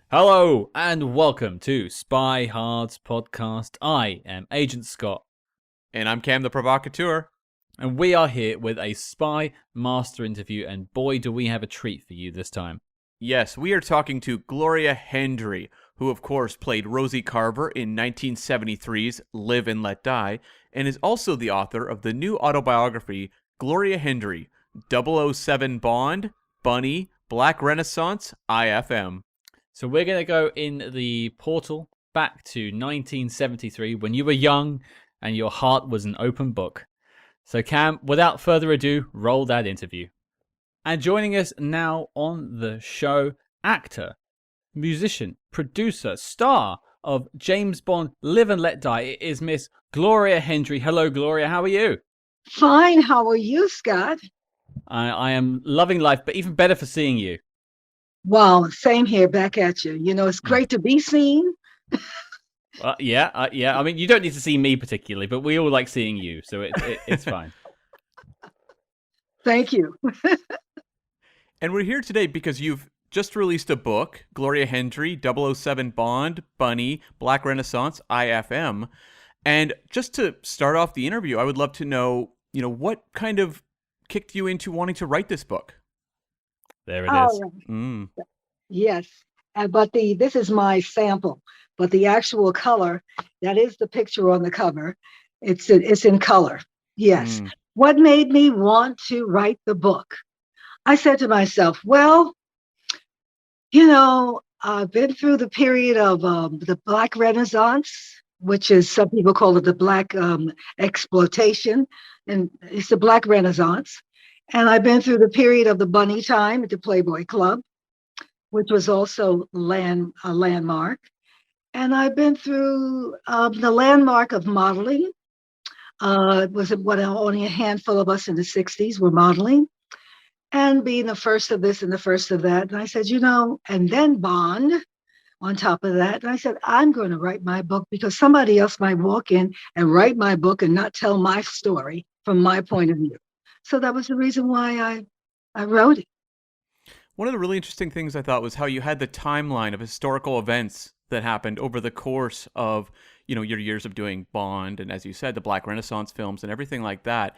Hello and welcome to Spy Hard's podcast. I am Agent Scott, And I'm Cam the Provocateur. and we are here with a Spy Master interview, and boy do we have a treat for you this time. Yes, we are talking to Gloria Hendry, who of course played Rosie Carver in 1973's Live and Let Die, and is also the author of the new autobiography, Gloria Hendry, 007 Bond, Bunny, Black Renaissance, IFM. So we're going to go in the portal back to 1973 when you were young and your heart was an open book. So Cam, without further ado, roll that interview. And joining us now on the show, actor, musician, producer, star of James Bond Live and Let Die, it is Miss Gloria Hendry. Hello, Gloria. How are you? Fine. How are you, Scott? I am loving life, but even better for seeing you. Well, same here, back at you. You know, it's great to be seen. Yeah. I mean, you don't need to see me particularly, but we all like seeing you, so it's fine. Thank you. And we're here today because you've just released a book, Gloria Hendry, 007 Bond, Bunny, Black Renaissance, IFM. And just to start off the interview, I would love to know, what kind of kicked you into wanting to write this book? There it is. Mm. Yes. But this is my sample. But the actual color, that is the picture on the cover. It's in color. Yes. Mm. What made me want to write the book? I said to myself, well, I've been through the period of the Black Renaissance, which is, some people call it the Black exploitation, and it's the Black Renaissance. And I've been through the period of the Bunny time at the Playboy Club, which was also a landmark. And I've been through the landmark of modeling. It was what only a handful of us in the 60s were modeling, and being the first of this and the first of that. And I said, and then Bond on top of that. And I said, I'm going to write my book because somebody else might walk in and write my book and not tell my story from my point of view. So that was the reason why I wrote it. One of the really interesting things I thought was how you had the timeline of historical events that happened over the course of, your years of doing Bond and, as you said, the Black Renaissance films and everything like that.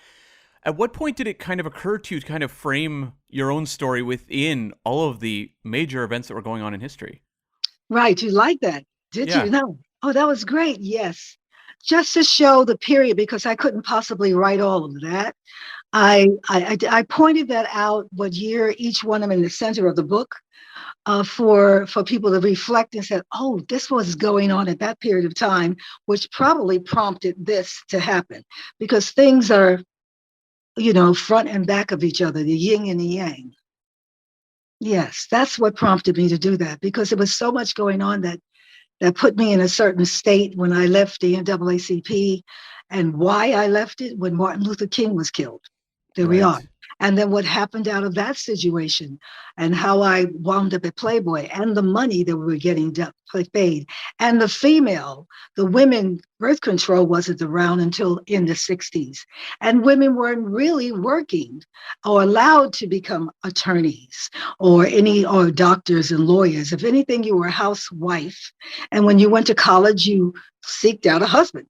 At what point did it kind of occur to you to kind of frame your own story within all of the major events that were going on in history? Right. You like that, did Yeah. you? No. Oh, that was great. Yes. Just to show the period, because I couldn't possibly write all of that. I pointed that out what year each one of them in the center of the book for people to reflect and said, oh, this was going on at that period of time, which probably prompted this to happen, because things are, front and back of each other, the yin and the yang. Yes, that's what prompted me to do that, because there was so much going on that put me in a certain state when I left the NAACP, and why I left it when Martin Luther King was killed. There we are. And then what happened out of that situation, and how I wound up at Playboy, and the money that we were getting paid, and the women, birth control wasn't around until in the 60s. And women weren't really working or allowed to become attorneys or doctors and lawyers. If anything, you were a housewife. And when you went to college, you seeked out a husband.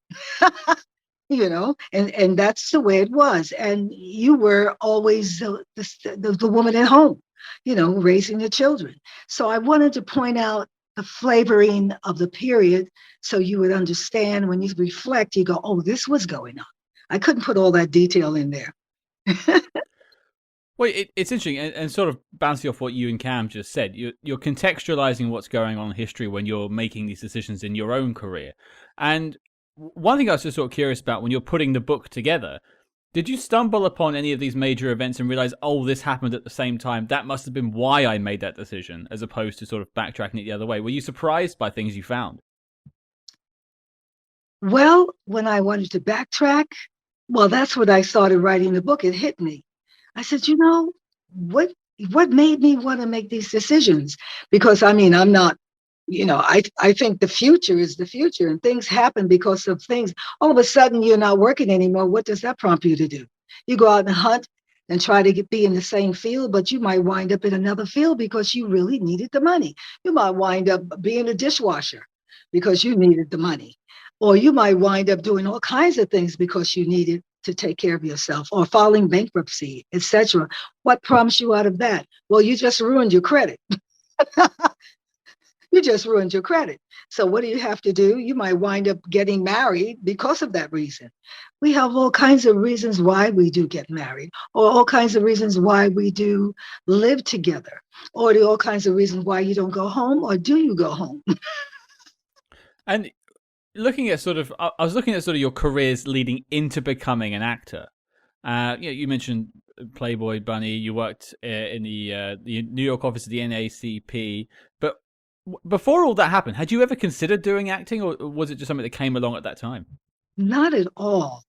And that's the way it was. And you were always the woman at home, raising the children. So I wanted to point out the flavoring of the period so you would understand. When you reflect, you go, oh, this was going on. I couldn't put all that detail in there. Well, it's interesting, and sort of bouncing off what you and Cam just said, you're contextualizing what's going on in history when you're making these decisions in your own career. And one thing I was just sort of curious about, when you're putting the book together, did you stumble upon any of these major events and realize, oh, this happened at the same time? That must have been why I made that decision, as opposed to sort of backtracking it the other way. Were you surprised by things you found? Well, when I wanted to backtrack, that's when I started writing the book. It hit me. I said, what made me want to make these decisions? Because I'm not, I think the future is the future, and things happen because of things. All of a sudden, you're not working anymore. What does that prompt you to do? You go out and hunt and try to be in the same field, but you might wind up in another field because you really needed the money. You might wind up being a dishwasher because you needed the money. Or you might wind up doing all kinds of things because you needed to take care of yourself, or filing bankruptcy, etc. What prompts you out of that? Well, you just ruined your credit. You just ruined your credit. So what do you have to do? You might wind up getting married because of that reason. We have all kinds of reasons why we do get married, or all kinds of reasons why we do live together, or all kinds of reasons why you don't go home, or do you go home? And looking at I was looking at sort of your careers leading into becoming an actor. You mentioned Playboy Bunny. You worked in the New York office of the NAACP. But before all that happened, had you ever considered doing acting, or was it just something that came along at that time? Not at all.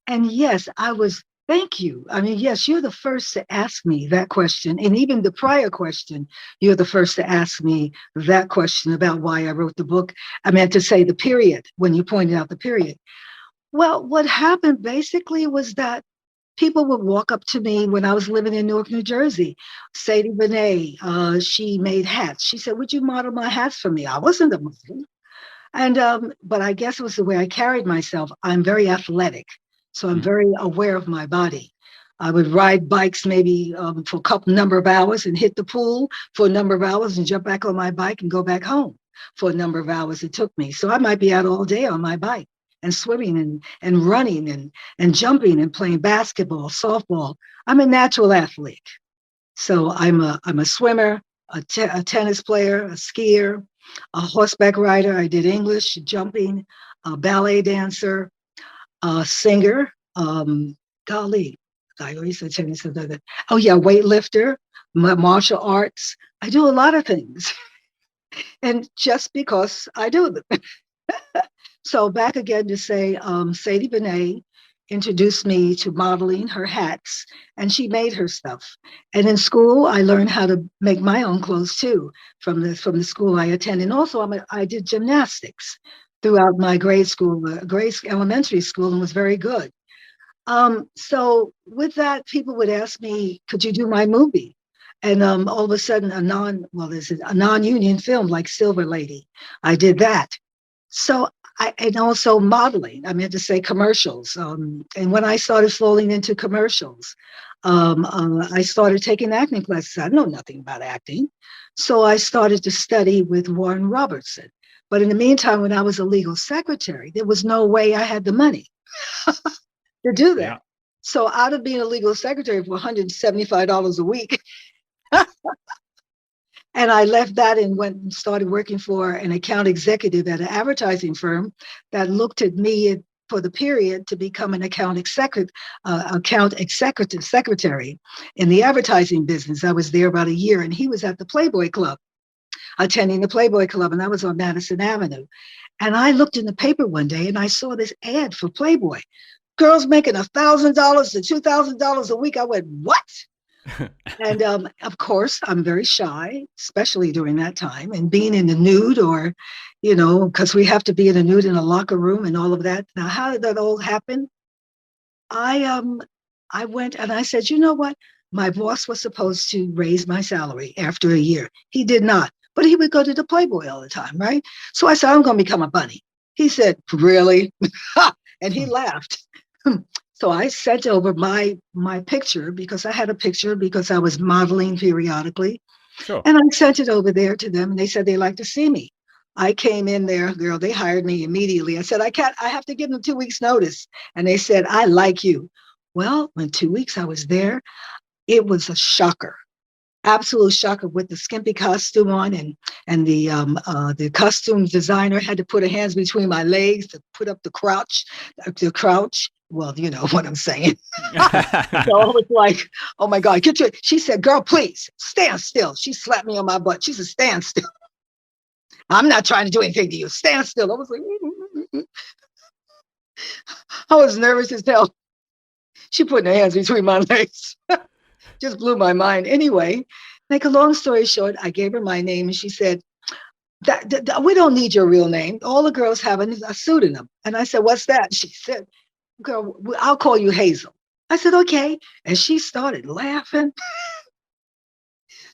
And yes, I was, thank you. I mean, yes, you're the first to ask me that question. And even the prior question, you're the first to ask me that question about why I wrote the book. I meant to say the period, when you pointed out the period. Well, what happened basically was that people would walk up to me when I was living in Newark, New Jersey. Sadie Benet, she made hats. She said, would you model my hats for me? I wasn't a model. And but I guess it was the way I carried myself. I'm very athletic, so I'm very aware of my body. I would ride bikes maybe for a couple number of hours and hit the pool for a number of hours and jump back on my bike and go back home for a number of hours it took me. So I might be out all day on my bike and swimming and running and jumping and playing basketball, softball. I'm a natural athlete. So I'm a swimmer, a tennis player, a skier, a horseback rider. I did English, jumping, a ballet dancer, a singer. Golly, I always said tennis. Oh yeah, weightlifter, martial arts. I do a lot of things, and just because I do them. So back again to say, Sadie Benet introduced me to modeling her hats, and she made her stuff. And in school, I learned how to make my own clothes too from the school I attended. And also, I did gymnastics throughout my grade school, elementary school, and was very good. So with that, people would ask me, "Could you do my movie?" And all of a sudden, a non-union film like Silver Lady, I did that. So and also modeling. I meant to say commercials. And when I started falling into commercials, I started taking acting classes. I know nothing about acting. So I started to study with Warren Robertson. But in the meantime, when I was a legal secretary, there was no way I had the money to do that. Yeah. So out of being a legal secretary for $175 a week, and I left that and went and started working for an account executive at an advertising firm that looked at me for the period to become an account executive secretary in the advertising business. I was there about a year, and he was at the Playboy Club, attending the Playboy Club, and that was on Madison Avenue. And I looked in the paper one day and I saw this ad for Playboy. Girls making $1,000 to $2,000 a week. I went, what? And of course, I'm very shy, especially during that time, and being in the nude, or, because we have to be in the nude in a locker room and all of that. Now, how did that all happen? I went and I said, you know what? My boss was supposed to raise my salary after a year. He did not, but he would go to the Playboy all the time, right? So I said, I'm going to become a bunny. He said, really? And he laughed. So I sent over my picture, because I had a picture because I was modeling periodically. Sure. And I sent it over there to them, and they said they'd like to see me. I came in there, girl, they hired me immediately. I said, I have to give them 2 weeks notice. And they said, I like you. Well, in 2 weeks I was there, it was a shocker. Absolute shocker, with the skimpy costume on, and the costume designer had to put her hands between my legs to put up the crouch. Well, you know what I'm saying. So I was like, oh my God, she said, girl, please stand still. She slapped me on my butt. She said, stand still. I'm not trying to do anything to you. Stand still. I was like, I was nervous as hell. She put her hands between my legs. Just blew my mind. Anyway, make a long story short, I gave her my name, and she said, we don't need your real name. All the girls have a pseudonym. And I said, what's that? She said, girl, I'll call you Hazel. I said, okay. And she started laughing.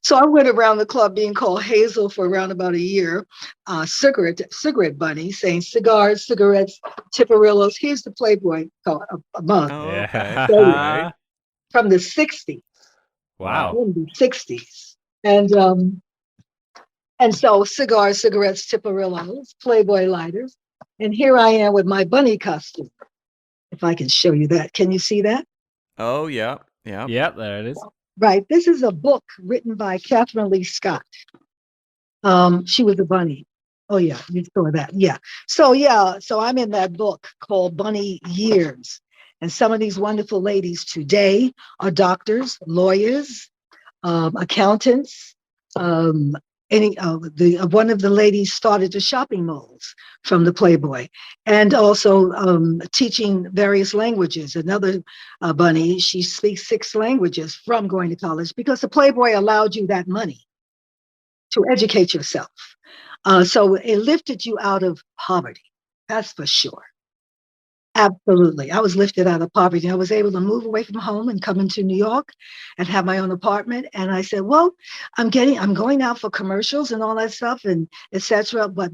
So I went around the club being called Hazel for around about a year, cigarette bunny, saying cigars, cigarettes, Tipperillos. Here's the Playboy a mug Oh, okay. All right. Yeah. from the 60s, Wow. in the 60s. And so cigars, cigarettes, Tipperillos, Playboy lighters. And here I am with my bunny costume. If I can show you that. Can you see that? Oh, yeah. Yeah. Yep, there it is. Right. This is a book written by Catherine Lee Scott. She was a bunny. Oh yeah, you saw that. Yeah. So I'm in that book called Bunny Years. And some of these wonderful ladies today are doctors, lawyers, accountants. One of the ladies started the shopping malls from the Playboy, and also teaching various languages. Another bunny, she speaks 6 languages from going to college because the Playboy allowed you that money to educate yourself. So it lifted you out of poverty. That's for sure. Absolutely. I was lifted out of poverty. I was able to move away from home and come into New York and have my own apartment. And I said, well, I'm going out for commercials and all that stuff and etc. But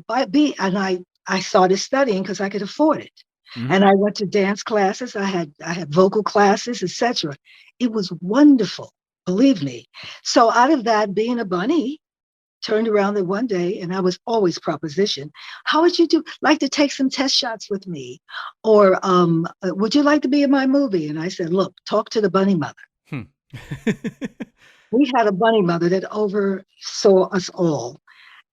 I started studying because I could afford it. Mhm. And I went to dance classes. I had vocal classes, etc. It was wonderful, believe me. So out of that, being a bunny, turned around there one day and I was always propositioned. How would you like to take some test shots with me? Or would you like to be in my movie? And I said, look, talk to the bunny mother. Hmm. We had a bunny mother that oversaw us all.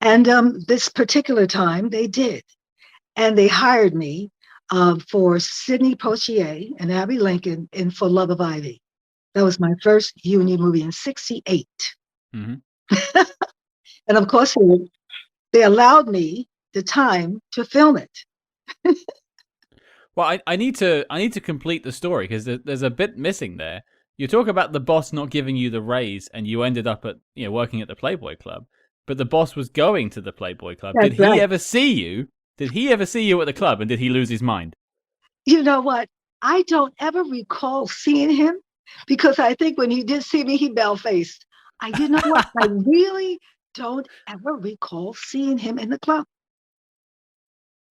And this particular time they did. And they hired me for Sidney Poitier and Abby Lincoln in For Love of Ivy. That was my first union movie in 68. Mhm. And of course, they allowed me the time to film it. Well, I need to complete the story because there's a bit missing there. You talk about the boss not giving you the raise, and you ended up at working at the Playboy Club, but the boss was going to the Playboy Club. Did That's he right. ever see you? Did he ever see you at the club, and did he lose his mind? You know what? I don't ever recall seeing him because I think when he did see me, he bell-faced. You know what? I really don't ever recall seeing him in the club.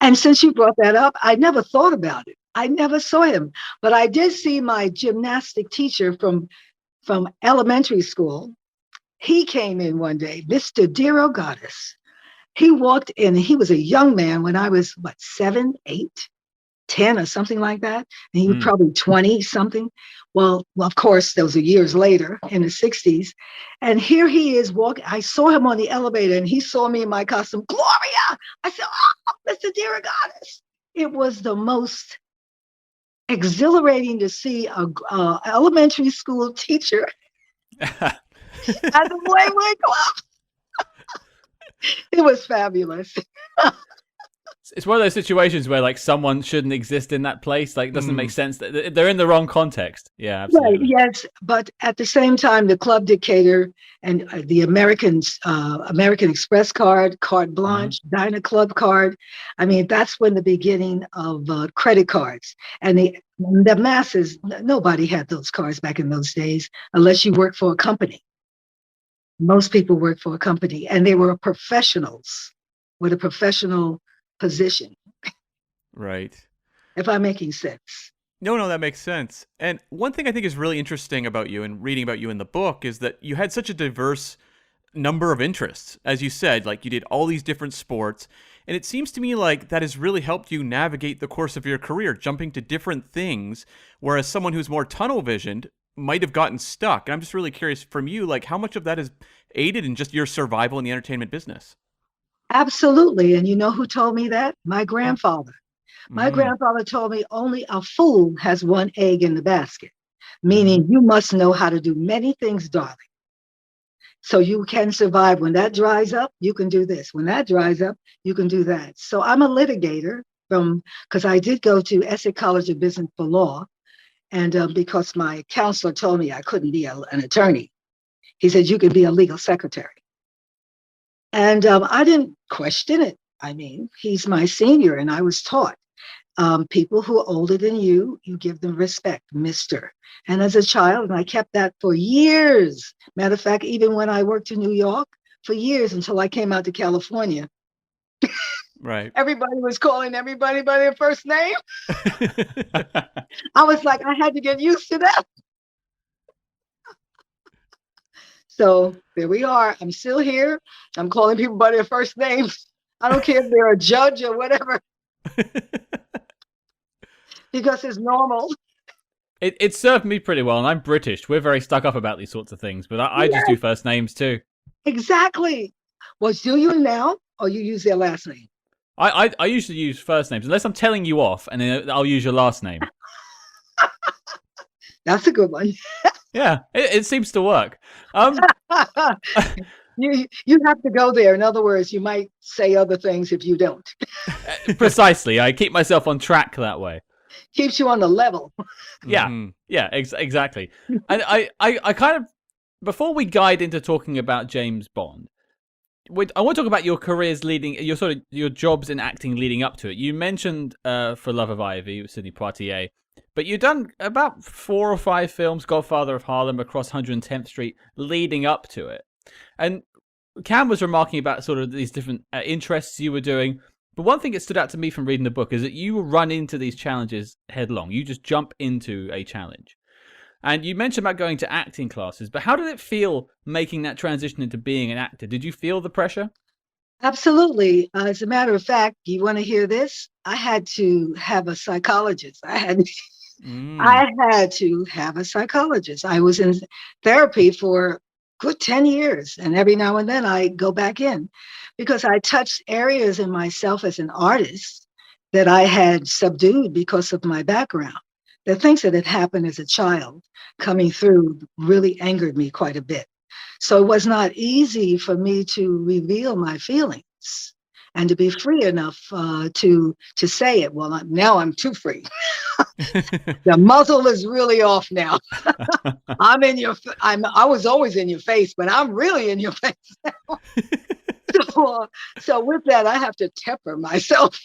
And since you brought that up, I never thought about it. I never saw him, but I did see my gymnastic teacher from elementary school. He came in one day, Mr. Dero Goddess. He walked in, he was a young man when I was, 7, 8, 10 or something like that. And he was probably 20 something. Well, of course, those are years later in the 60s. And here he is walking. I saw him on the elevator and he saw me in my costume. Gloria! I said, oh, Mr. Dear Goddess. It was the most exhilarating to see a elementary school teacher at the Playboy Club. It was fabulous. It's one of those situations where like someone shouldn't exist in that place. Like, it doesn't make sense. They're in the wrong context. Yeah, absolutely. Right, yes, but at the same time, the club dictator and the American Express card, carte blanche, Dinah Club card. I mean, that's when the beginning of credit cards and the masses. Nobody had those cards back in those days unless you worked for a company. Most people worked for a company, and they were professionals with a professional position. Right. If I'm making sense. No, that makes sense. And one thing I think is really interesting about you and reading about you in the book is that you had such a diverse number of interests. As you said, like you did all these different sports. And it seems to me like that has really helped you navigate the course of your career, jumping to different things, whereas someone who's more tunnel visioned might have gotten stuck. And I'm just really curious from you, like how much of that has aided in just your survival in the entertainment business? Absolutely. And you know who told me that? My grandfather. My grandfather told me only a fool has one egg in the basket, meaning you must know how to do many things, darling. So you can survive. When that dries up, you can do this. When that dries up, you can do that. So I'm a litigator because I did go to Essex College of Business for Law. And because my counselor told me I couldn't be an attorney, he said, you could be a legal secretary. And I didn't question it. I mean, he's my senior and I was taught. People who are older than you give them respect, Mister. And as a child, and I kept that for years. Matter of fact, even when I worked in New York, for years until I came out to California, Right. everybody was calling everybody by their first name. I was like, I had to get used to that. So there we are. I'm still here. I'm calling people by their first names. I don't care if they're a judge or whatever, because it's normal. It served me pretty well, and I'm British. We're very stuck up about these sorts of things, but I just do first names too. Exactly. Well, do you now, or you use their last name? I usually use first names, unless I'm telling you off, and then I'll use your last name. That's a good one. Yeah, it seems to work. You have to go there. In other words, you might say other things if you don't. Precisely. I keep myself on track that way. Keeps you on the level. Yeah, Mm-hmm. yeah, exactly. And I kind of, before we guide into talking about James Bond, I want to talk about your careers your jobs in acting leading up to it. You mentioned For Love of Ivy with Sidney Poitier, but you've done about 4 or 5 films, Godfather of Harlem, Across 110th Street, leading up to it. And Cam was remarking about sort of these different interests you were doing. But one thing that stood out to me from reading the book is that you run into these challenges headlong. You just jump into a challenge. And you mentioned about going to acting classes, but how did it feel making that transition into being an actor? Did you feel the pressure? Absolutely. As a matter of fact, you want to hear this? I had to have a psychologist. I had to have a psychologist. I was in therapy for good 10 years. And every now and then I go back in because I touched areas in myself as an artist that I had subdued because of my background. The things that had happened as a child coming through really angered me quite a bit. So it was not easy for me to reveal my feelings and to be free enough to say it. Well, now I'm too free. The muzzle is really off now. I was always in your face, but I'm really in your face now. So with that, I have to temper myself.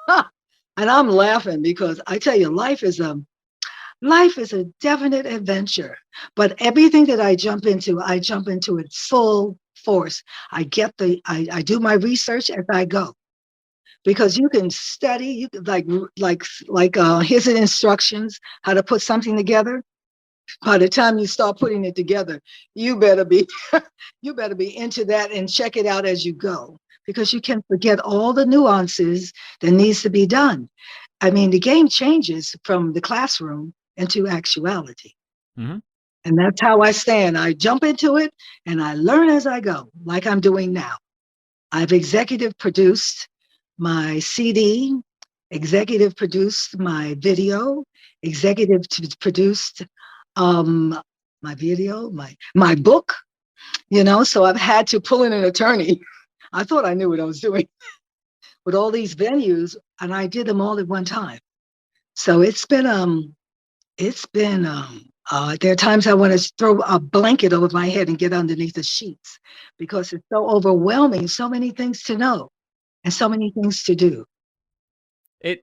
And I'm laughing because I tell you, life is a definite adventure. But everything that I jump into it full force. I do my research as I go. Because you can study, you can here's the instructions how to put something together. By the time you start putting it together, you better be into that and check it out as you go, because you can forget all the nuances that needs to be done. I mean, the game changes from the classroom into actuality. Mm-hmm. And that's how I stand. I jump into it and I learn as I go, like I'm doing now. I've executive produced my CD, executive produced my video, executive produced my video, my book, so I've had to pull in an attorney. I thought I knew what I was doing with all these venues, and I did them all at one time. So there are times I want to throw a blanket over my head and get underneath the sheets because it's so overwhelming, so many things to know and so many things to do.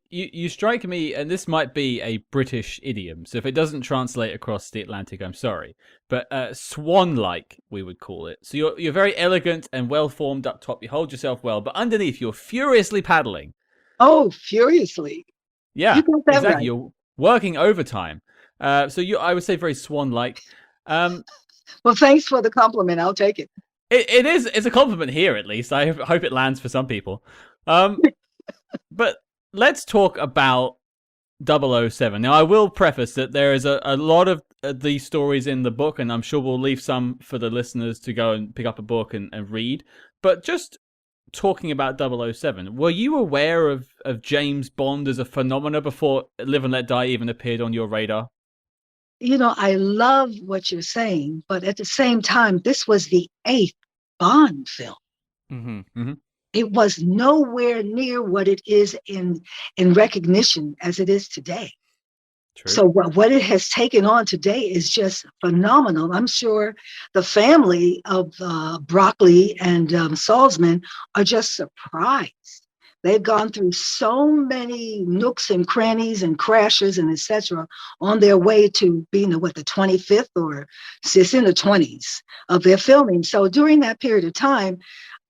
You strike me, and this might be a British idiom, so if it doesn't translate across the Atlantic, I'm sorry, but swan-like, we would call it. So you're very elegant and well-formed up top, you hold yourself well, but underneath you're furiously paddling. Oh, furiously. Yeah, You got that exactly. right. You're working overtime. So I would say very swan-like. Well, thanks for the compliment. I'll take it. It's a compliment here, at least. I hope it lands for some people. But let's talk about 007. Now, I will preface that there is a lot of these stories in the book, and I'm sure we'll leave some for the listeners to go and pick up a book and read. But just talking about 007, were you aware of James Bond as a phenomena before Live and Let Die even appeared on your radar? I love what you're saying, but at the same time, this was the 8th Bond film. Mm-hmm. Mm-hmm. It was nowhere near what it is in recognition as it is today. True. So what it has taken on today is just phenomenal. I'm sure the family of Broccoli and Salzman are just surprised They've gone through so many nooks and crannies and crashes and etc. on their way to being the 25th, or it's in the 20s of their filming. So during that period of time,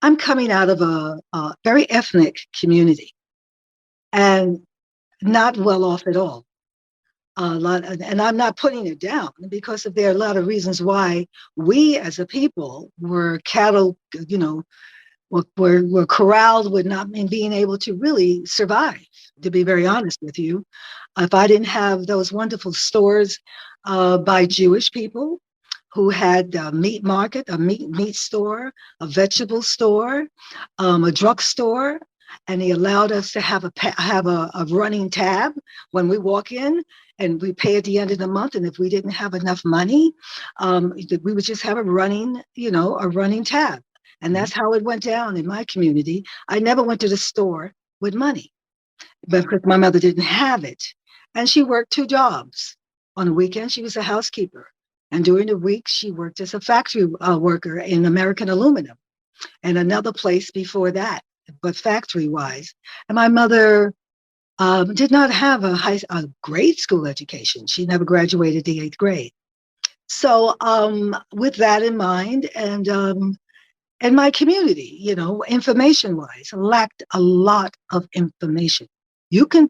I'm coming out of a very ethnic community and not well off at all. And I'm not putting it down, because there are a lot of reasons why we as a people were cattle, were corralled with not being able to really survive, to be very honest with you. If I didn't have those wonderful stores by Jewish people who had a meat market, a meat store, a vegetable store, a drugstore, and he allowed us to have a running tab when we walk in, and we pay at the end of the month. And if we didn't have enough money, we would just have a running tab. And that's how it went down in my community. I never went to the store with money, because my mother didn't have it. And she worked 2 jobs. On the weekend, she was a housekeeper. And during the week, she worked as a factory worker in American Aluminum, and another place before that, but factory-wise. And my mother did not have a grade school education. She never graduated the 8th grade. So with that in mind, and my community, information-wise, lacked a lot of information. You can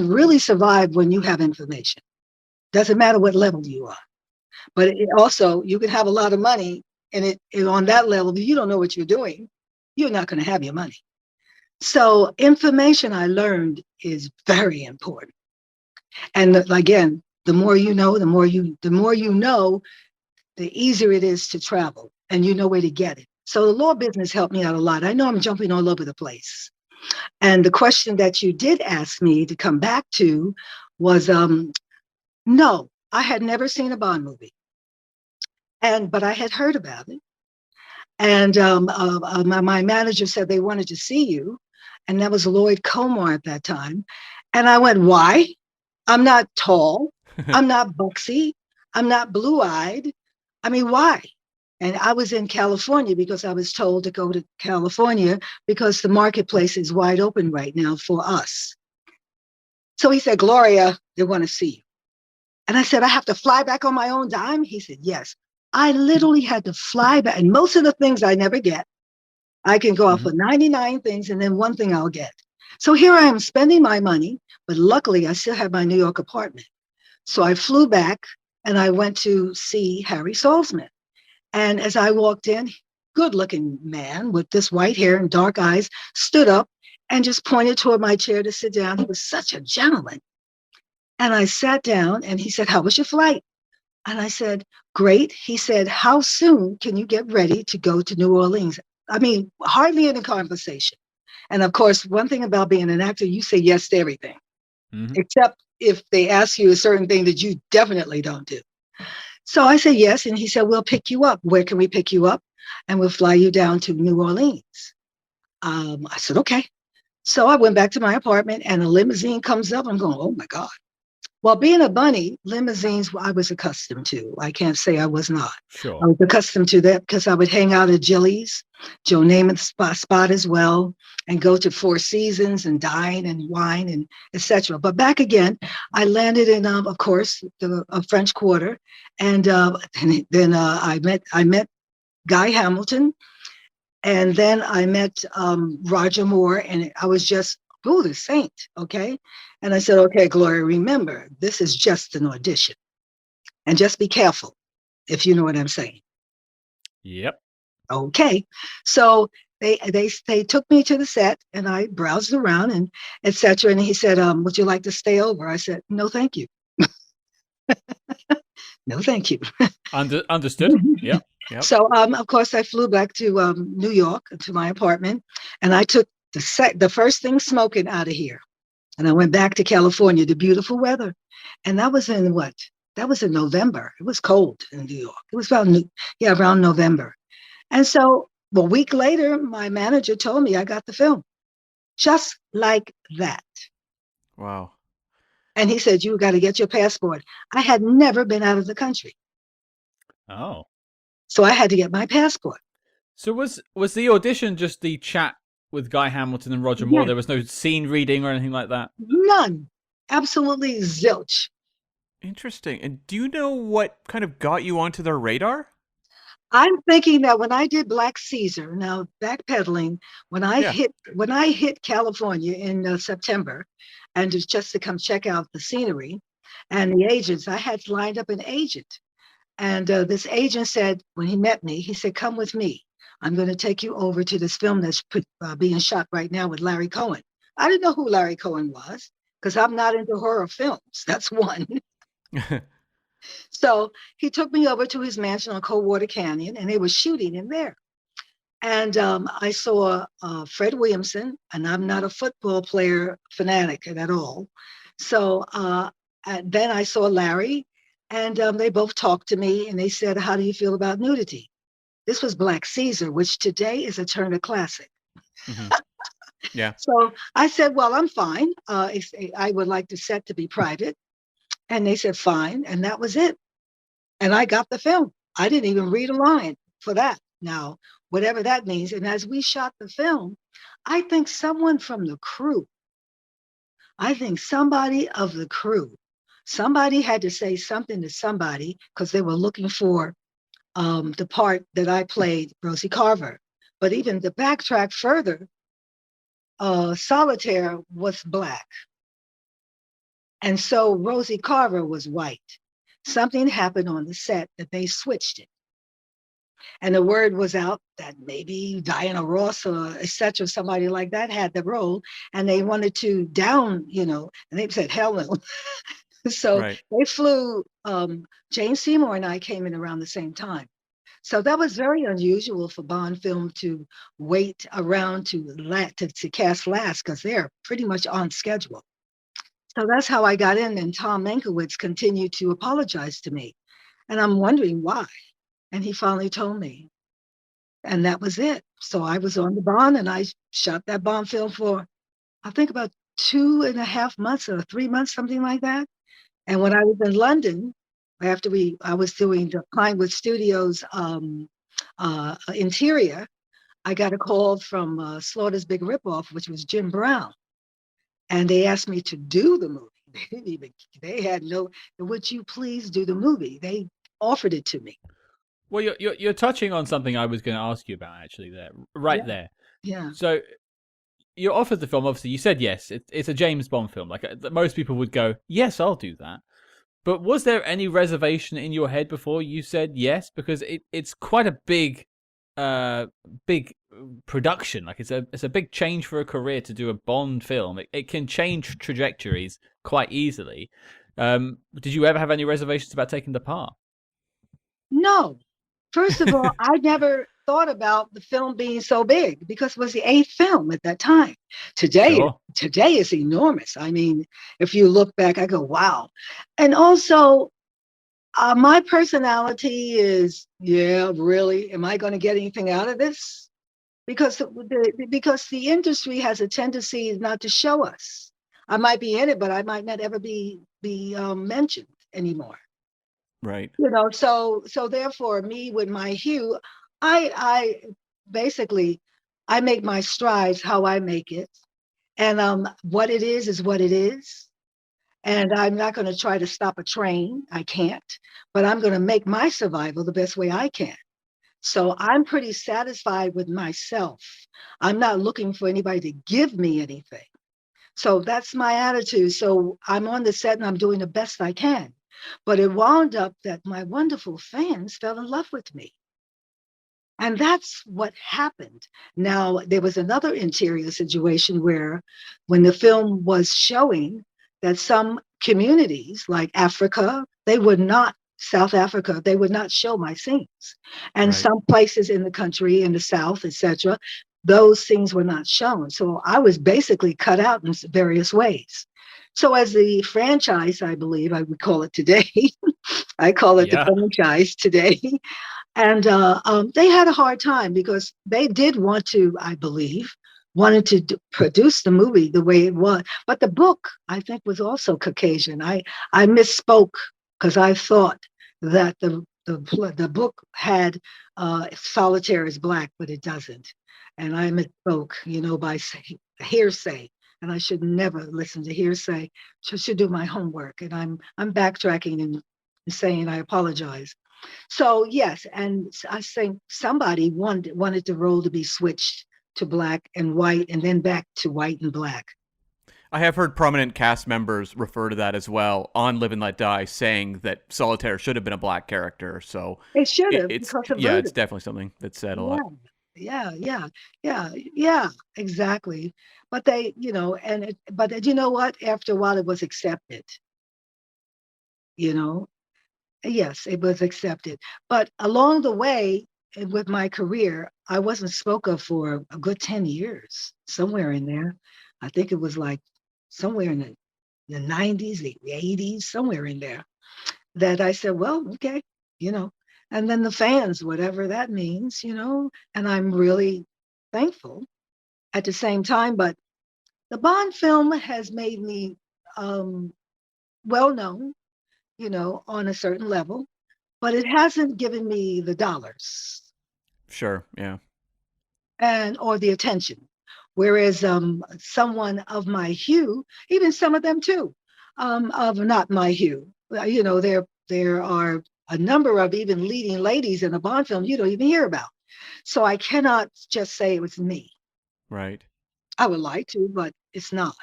really survive when you have information. Doesn't matter what level you are. But also, you can have a lot of money, and on that level, if you don't know what you're doing, you're not going to have your money. So information, I learned, is very important. And again, the more you know, the easier it is to travel, and you know where to get it. So the law business helped me out a lot. I know I'm jumping all over the place. And the question that you did ask me to come back to was, no, I had never seen a Bond movie, but I had heard about it. And my manager said they wanted to see you, and that was Lloyd Comar at that time. And I went, why? I'm not tall. I'm not buxy. I'm not blue-eyed. I mean, why? And I was in California because I was told to go to California because the marketplace is wide open right now for us. So he said, Gloria, they want to see you. And I said, I have to fly back on my own dime? He said, yes. I literally had to fly back. And most of the things I never get. I can go out for 99 things, and then one thing I'll get. So here I am spending my money, but luckily I still have my New York apartment. So I flew back, and I went to see Harry Saltzman. And as I walked in, good-looking man with this white hair and dark eyes stood up and just pointed toward my chair to sit down. He was such a gentleman. And I sat down, and he said, how was your flight? And I said, great. He said, how soon can you get ready to go to New Orleans? I mean, hardly any conversation. And of course, one thing about being an actor, you say yes to everything, except if they ask you a certain thing that you definitely don't do. So I said yes. And he said, we'll pick you up. Where can we pick you up? And we'll fly you down to New Orleans. I said, okay. So I went back to my apartment, and a limousine comes up. I'm going, oh my God. Well, being a bunny, limousines I was accustomed to. I can't say I was not. Sure. I was accustomed to that because I would hang out at Jilly's, Joe Namath's spot as well, and go to Four Seasons and dine and wine and etc. But back again, I landed in, of course, the French Quarter, and then I met Guy Hamilton, and then I met Roger Moore, and I was just, oh, the saint, okay? And I said, okay, Gloria, remember, this is just an audition. And just be careful, if you know what I'm saying. Yep. Okay. So they took me to the set, and I browsed around and etc. And he said, would you like to stay over? I said, no, thank you. No, thank you. Understood. Yep. So, of course, I flew back to New York, to my apartment, and I took the first thing smoking out of here. And I went back to California, the beautiful weather. And that was in what? That was in November. It was cold in New York. It was around November. And so a week later, my manager told me I got the film. Just like that. Wow. And he said, you got to get your passport. I had never been out of the country. Oh. So I had to get my passport. So was the audition just the chat with Guy Hamilton and Roger Moore. Yes, There was no scene reading or anything like that. none. Absolutely zilch. Interesting. And do you know what kind of got you onto their radar? I'm thinking that when I did Black Caesar, now backpedaling, Yeah. when I hit California in September, and just to come check out the scenery and the agents, I had lined up an agent, and this agent said when he met me, he said, "Come with me. I'm going to take you over to this film that's being shot right now with Larry Cohen." I didn't know who Larry Cohen was because I'm not into horror films. That's one. So he took me over to his mansion on Coldwater Canyon, and they were shooting in there. And I saw Fred Williamson, and I'm not a football player fanatic at all. So and then I saw Larry, and they both talked to me, and they said, "How do you feel about nudity?" This was Black Caesar, which today is a Turner classic. Hmm. Yeah. So I said, "Well, I'm fine. I would like the set to be private." And they said, "Fine." And that was it. And I got the film. I didn't even read a line for that. Now, whatever that means. And as we shot the film, I think someone from the crew, I think somebody of the crew, somebody had to say something to somebody because they were looking for the part that I played, Rosie Carver. But even to backtrack further, Solitaire was Black. And so Rosie Carver was white. Something happened on the set that they switched it. And the word was out that maybe Diana Ross or et cetera, somebody like that had the role, and they wanted to down, and they said, hell no. So Right. they flew, Jane Seymour and I came in around the same time. So that was very unusual for Bond film to wait around to cast last because they're pretty much on schedule. So that's how I got in, and Tom Mankiewicz continued to apologize to me. And I'm wondering why. And he finally told me. And that was it. So I was on the Bond, and I shot that Bond film for, I think, about 2.5 months or 3 months, something like that. And when I was in London, after I was doing the Pinewood Studios interior, I got a call from Slaughter's Big Ripoff, which was Jim Brown. And they asked me to do the movie. They had no, would you please do the movie? They offered it to me. Well, you're touching on something I was going to ask you about actually there, right Yeah. there. Yeah. So you're offered the film. Obviously, you said yes. It's a James Bond film. Like most people would go, yes, I'll do that. But was there any reservation in your head before you said yes? Because it's quite a big production. Like it's a big change for a career to do a Bond film. It can change trajectories quite easily. Did you ever have any reservations about taking the part? No. First of all, I never thought about the film being so big because it was the 8th film at that time. Today is enormous. I mean, if you look back, I go, wow. And also, my personality is, yeah, really, am I going to get anything out of this? Because the industry has a tendency not to show us. I might be in it, but I might not ever be mentioned anymore. Right. So therefore, me with my hue, I basically I make my strides how I make it, and what it is what it is. And I'm not going to try to stop a train. I can't, but I'm going to make my survival the best way I can. So I'm pretty satisfied with myself. I'm not looking for anybody to give me anything. So that's my attitude. So I'm on the set and I'm doing the best I can. But it wound up that my wonderful fans fell in love with me. And that's what happened. Now, there was another interior situation where when the film was showing, that some communities like Africa, South Africa, they would not show my scenes. And Right. some places in the country, in the South, etc., those scenes were not shown. So I was basically cut out in various ways. So as the franchise, I believe I would call it today, I call it the franchise today. And they had a hard time because they did want to, I believe, wanted to produce the movie the way it was. But the book, I think, was also Caucasian. I misspoke because I thought that the the book had solitaire is black, but it doesn't. And I misspoke, by hearsay. And I should never listen to hearsay. Should do my homework. And I'm backtracking and saying I apologize. So yes, and I think somebody wanted the role to be switched to black and white, and then back to white and black. I have heard prominent cast members refer to that as well on Live and Let Die, saying that Solitaire should have been a black character. So It should have it's because of yeah, it's voodoo. definitely something that's said a lot. Yeah, yeah, exactly. But they, but you know what? After a while, it was accepted. You know, yes, it was accepted. But along the way, and with my career, I wasn't spoke of for a good 10 years, somewhere in there. I think it was like somewhere in the 90s, the 80s, somewhere in there, that I said, well, okay, you know, and then the fans, whatever that means, and I'm really thankful at the same time. But the Bond film has made me well known, on a certain level, but it hasn't given me the dollars Sure, yeah. or the attention. Whereas someone of my hue, even some of them too, of not my hue, there are a number of even leading ladies in a Bond film you don't even hear about. So I cannot just say it was me. Right. I would like to, but it's not.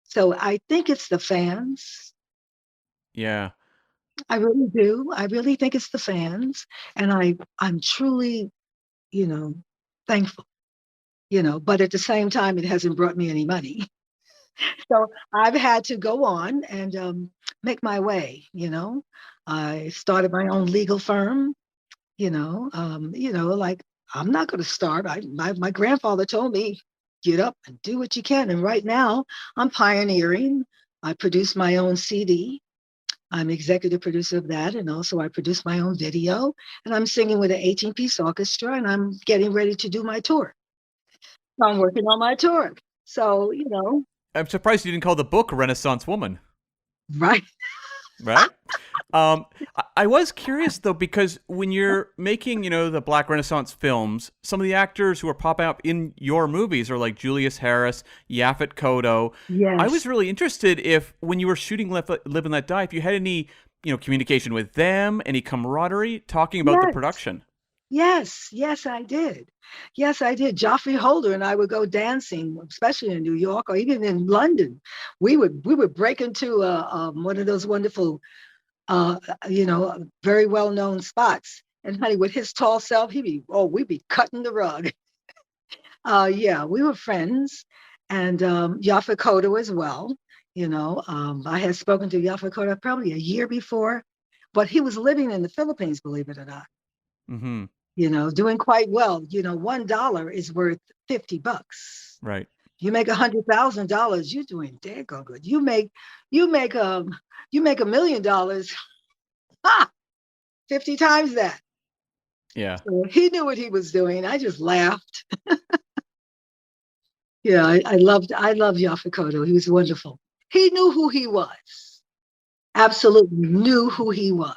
So I think it's the fans. Yeah. I really do. I really think it's the fans. And I'm truly, thankful, but at the same time, it hasn't brought me any money. So I've had to go on and make my way, I started my own legal firm, like I'm not going to starve. My grandfather told me, get up and do what you can. And right now I'm pioneering. I produce my own CD. I'm executive producer of that. And also I produce my own video, and I'm singing with an 18-piece orchestra, and I'm getting ready to do my tour. I'm working on my tour. So, I'm surprised you didn't call the book Renaissance Woman. right. Right? I was curious though, because when you're making, the Black Renaissance films, some of the actors who are popping up in your movies are like Julius Harris, Yaphet Kotto. Yes. I was really interested if, when you were shooting Live and Let Die, if you had any, communication with them, any camaraderie, talking about the production. Yes, I did. Yes, I did. Joffrey Holder and I would go dancing, especially in New York or even in London. We would break into one of those wonderful, very well-known spots. And honey, with his tall self, we'd be cutting the rug. Yeah, we were friends, and Yaphet Kotto as well. I had spoken to Yaphet Kotto probably a year before, but he was living in the Philippines, believe it or not. Mm-hmm. Doing quite well. $1 is worth $50. Right. You make $100,000, you're doing daggone good. You make $1 million, 50 times that. Yeah. So he knew what he was doing. I just laughed. Yeah, I loved Yaphet Kotto. He was wonderful. He knew who he was. Absolutely knew who he was.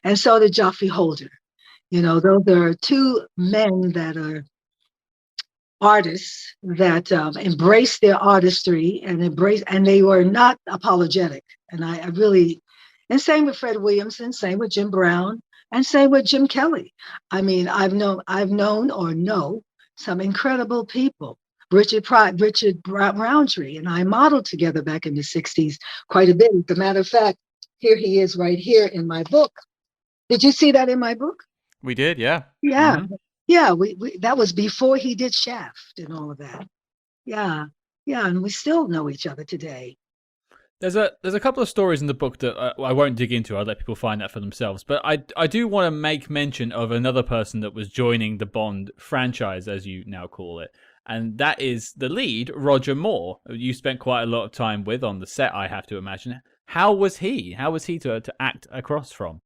And so did Joffrey Holder. Those are two men that are artists that embrace their artistry and they were not apologetic. And I really, and same with Fred Williamson, same with Jim Brown, and same with Jim Kelly. I mean, I've known or know some incredible people. Richard Roundtree and I modeled together back in the 60s quite a bit. As a matter of fact, here he is right here in my book. Did you see that in my book? We did, yeah. Yeah. Mm-hmm. Yeah, we that was before he did Shaft and all of that. Yeah. Yeah, and we still know each other today. There's a couple of stories in the book that I won't dig into. I'll let people find that for themselves. But I do want to make mention of another person that was joining the Bond franchise, as you now call it. And that is the lead, Roger Moore, who you spent quite a lot of time with on the set, I have to imagine. How was he? How was he to act across from?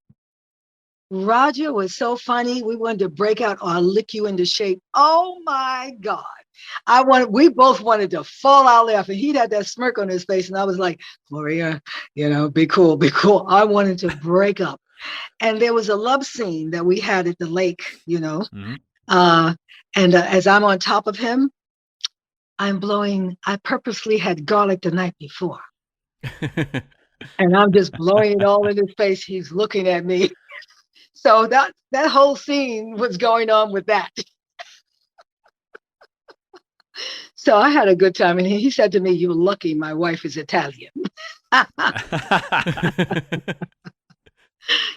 Roger was so funny. We wanted to break out or lick you into shape. Oh my God. We both wanted to fall out laughing. He'd had that smirk on his face, and I was like, Gloria, be cool, be cool. I wanted to break up. And there was a love scene that we had at the lake, Hmm. Uh, and as I'm on top of him, I purposely had garlic the night before. And I'm just blowing it all in his face. He's looking at me. So that whole scene was going on with that. So I had a good time. And he said to me, "You're lucky my wife is Italian."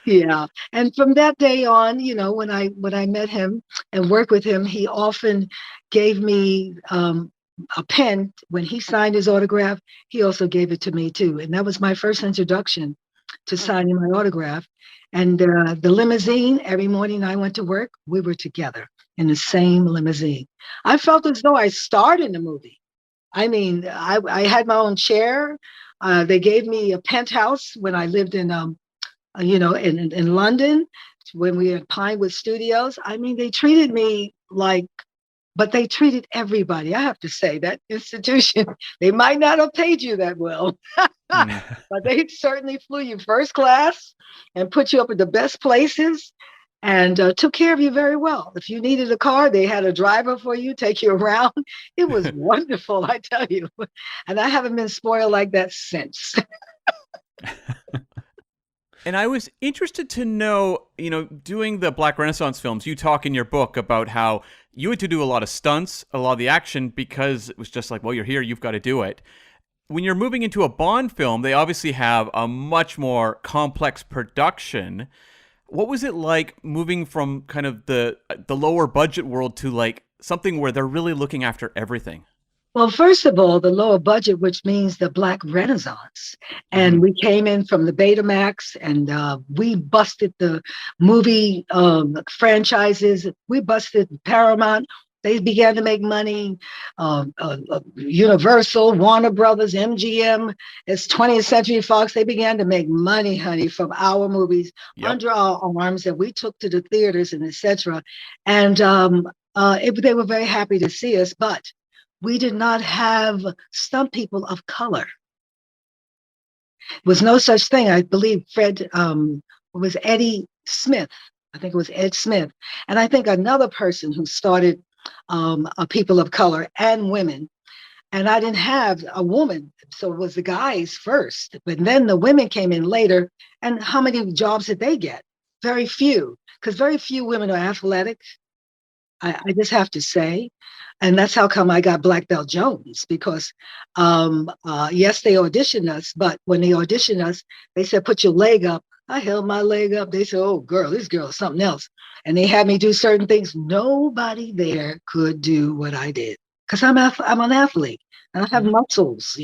Yeah. And from that day on, when I met him and worked with him, he often gave me a pen. When he signed his autograph, he also gave it to me too. And that was my first introduction to signing my autograph. And the limousine, every morning I went to work, we were together in the same limousine. I felt as though I starred in the movie. I mean, I had my own chair. They gave me a penthouse when I lived in London, when we were at Pinewood Studios. I mean, they treated me but they treated everybody. I have to say that institution, they might not have paid you that well, but they certainly flew you first class and put you up at the best places and took care of you very well. If you needed a car, they had a driver for you, take you around. It was wonderful, I tell you. And I haven't been spoiled like that since. And I was interested to know, doing the Black Renaissance films, you talk in your book about how you had to do a lot of stunts, a lot of the action, because it was just like, well, you're here, you've got to do it. When you're moving into a Bond film, they obviously have a much more complex production. What was it like moving from kind of the lower budget world to like something where they're really looking after everything? Well, first of all, the lower budget, which means the Black Renaissance. And we came in from the Betamax and we busted the movie franchises. We busted Paramount. They began to make money. Universal, Warner Brothers, MGM, it's 20th Century Fox. They began to make money, honey, from our movies under our arms that we took to the theaters and etc. And they were very happy to see us, but we did not have stunt people of color. There was no such thing. I believe was Eddie Smith. I think it was Ed Smith. And I think another person who started people of color and women. And I didn't have a woman. So it was the guys first. But then the women came in later. And how many jobs did they get? Very few, because very few women are athletic. I just have to say. And that's how come I got Black Belt Jones, because yes, they auditioned us, but when they auditioned us, they said, put your leg up. I held my leg up. They said, oh, girl, this girl is something else. And they had me do certain things. Nobody there could do what I did, because I'm an athlete and I have muscles,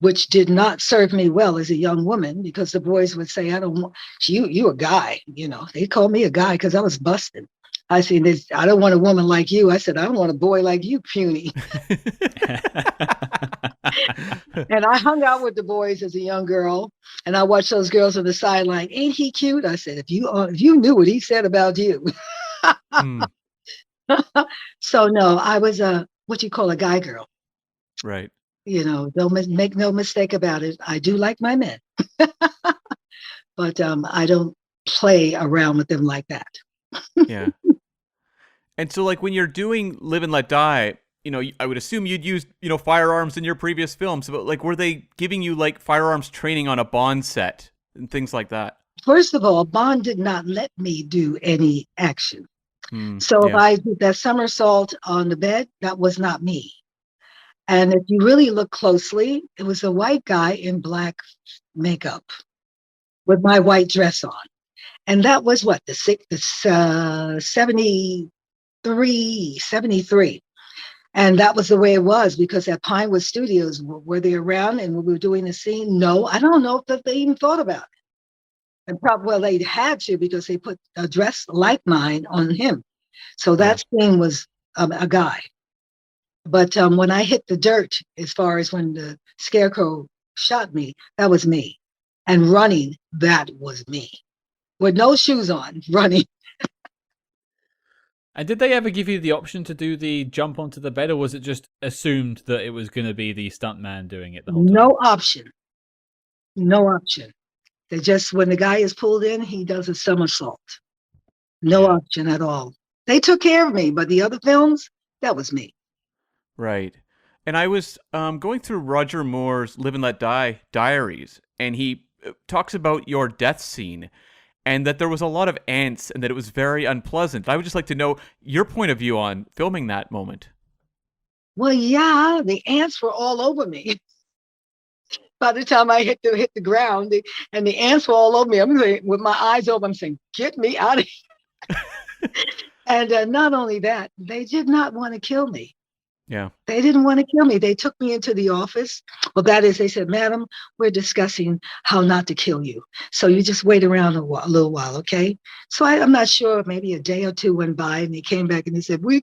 which did not serve me well as a young woman, because the boys would say, I don't want you a guy, they called me a guy because I was busted. I said, I don't want a woman like you. I said, I don't want a boy like you, puny. And I hung out with the boys as a young girl, and I watched those girls on the sideline. Ain't he cute? I said, if you knew what he said about you. So no, I was what you call a guy girl. Right. Don't make no mistake about it. I do like my men, but I don't play around with them like that. Yeah. And so, like, when you're doing Live and Let Die, I would assume you'd use, firearms in your previous films, but like, were they giving you like firearms training on a Bond set and things like that? First of all, Bond did not let me do any action. So if I did that somersault on the bed, that was not me. And if you really look closely, it was a white guy in black makeup with my white dress on. And that was what, the 73. And that was the way it was, because at Pinewood Studios, were they around and we were doing the scene? No, I don't know if they even thought about it. And well, they had to, because they put a dress like mine on him. So that scene was a guy. But when I hit the dirt, as far as when the scarecrow shot me, that was me. And running, that was me. With no shoes on, running. And did they ever give you the option to do the jump onto the bed, or was it just assumed that it was going to be the stuntman doing it the whole time? No option. No option. They just, when the guy is pulled in, he does a somersault. No Yeah. option at all. They took care of me, but the other films, that was me. Right. And I was going through Roger Moore's Live and Let Die diaries, and he talks about your death scene and that there was a lot of ants and that it was very unpleasant. I would just like to know your point of view on filming that moment. Well, yeah, the ants were all over me. By the time I hit the ground, and the ants were all over me, I'm like, with my eyes open, I'm saying, "Get me out of here!" And not only that, they did not want to kill me. Yeah. They didn't want to kill me. They took me into the office. Well, that is, they said, "Madam, we're discussing how not to kill you. So you just wait around a little while, okay?" So I'm not sure, maybe a day or two went by and they came back and they said, we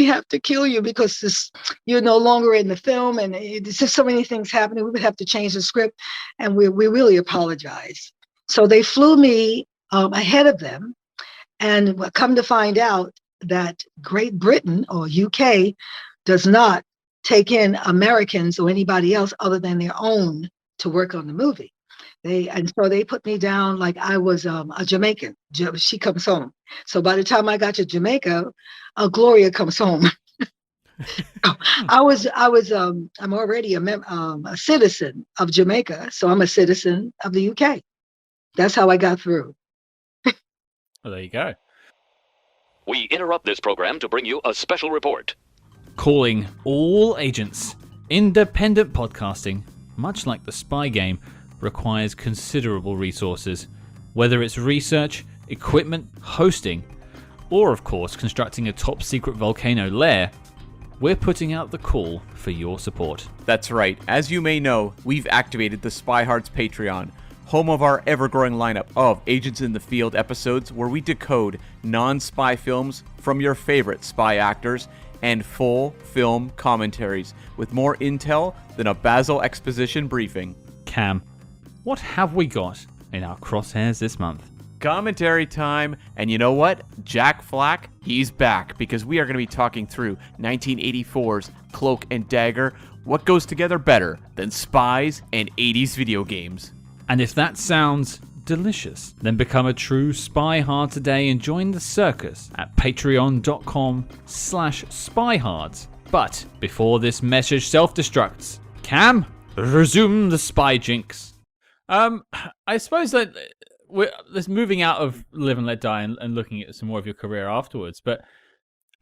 have to kill you because you're no longer in the film and it's just so many things happening. We would have to change the script and we really apologize. So they flew me ahead of them, and come to find out that Great Britain or UK does not take in Americans or anybody else other than their own to work on the movie. So they put me down like I was a Jamaican. She comes home. So by the time I got to Jamaica, Gloria comes home. I'm already a citizen of Jamaica, so I'm a citizen of the UK. That's how I got through. Well, there you go. We interrupt this program to bring you a special report. Calling all agents. Independent podcasting, much like the spy game, requires considerable resources, whether it's research, equipment, hosting, or of course constructing a top secret volcano lair. We're putting out the call for your support. That's right. As you may know, we've activated the Spy Hearts Patreon, home of our ever-growing lineup of Agents in the Field episodes where we decode non-spy films from your favorite spy actors and full film commentaries with more intel than a Basil exposition briefing. Cam, what have we got in our crosshairs this month? Commentary time, and you know what? Jack Flack, he's back because we are going to be talking through 1984's Cloak and Dagger. What goes together better than spies and 80s video games? And if that sounds delicious, then become a true spy hard today and join the circus at patreon.com/spyhards. But before this message self-destructs, Cam, resume the spy jinx. I suppose that we're moving out of Live and Let Die and looking at some more of your career afterwards, but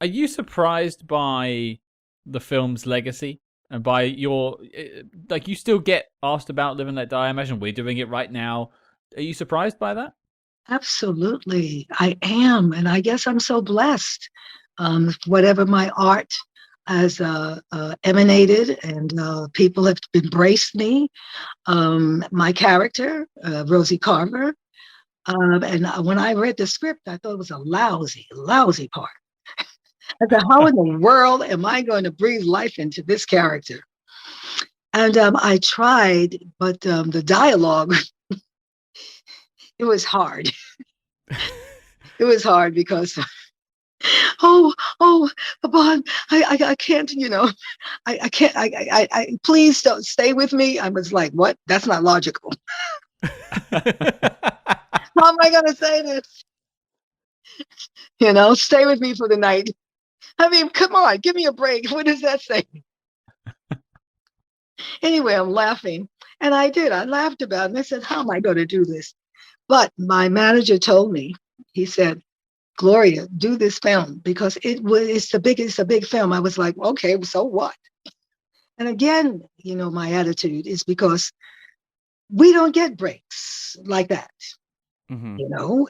are you surprised by the film's legacy? And by your, like, you still get asked about Live and Let Die. I imagine we're doing it right now. Are you surprised by that? Absolutely, I am, and I guess I'm so blessed. Whatever my art has emanated, and people have embraced me. My character, Rosie Carver, and when I read the script, I thought it was a lousy part. I said, how in the world am I going to breathe life into this character? And I tried, but the dialogue, it was hard. It was hard because, oh, Bob, I can't, I can't, please don't stay with me. I was like, what? That's not logical. How am I going to say this? Stay with me for the night. I mean, come on, give me a break. What does that say? Anyway, I'm laughing. And I did. I laughed about it. And I said, how am I going to do this? But my manager told me, he said, Gloria, do this film because it's a big film. I was like, okay, so what? And again, my attitude is because we don't get breaks like that. Mm-hmm.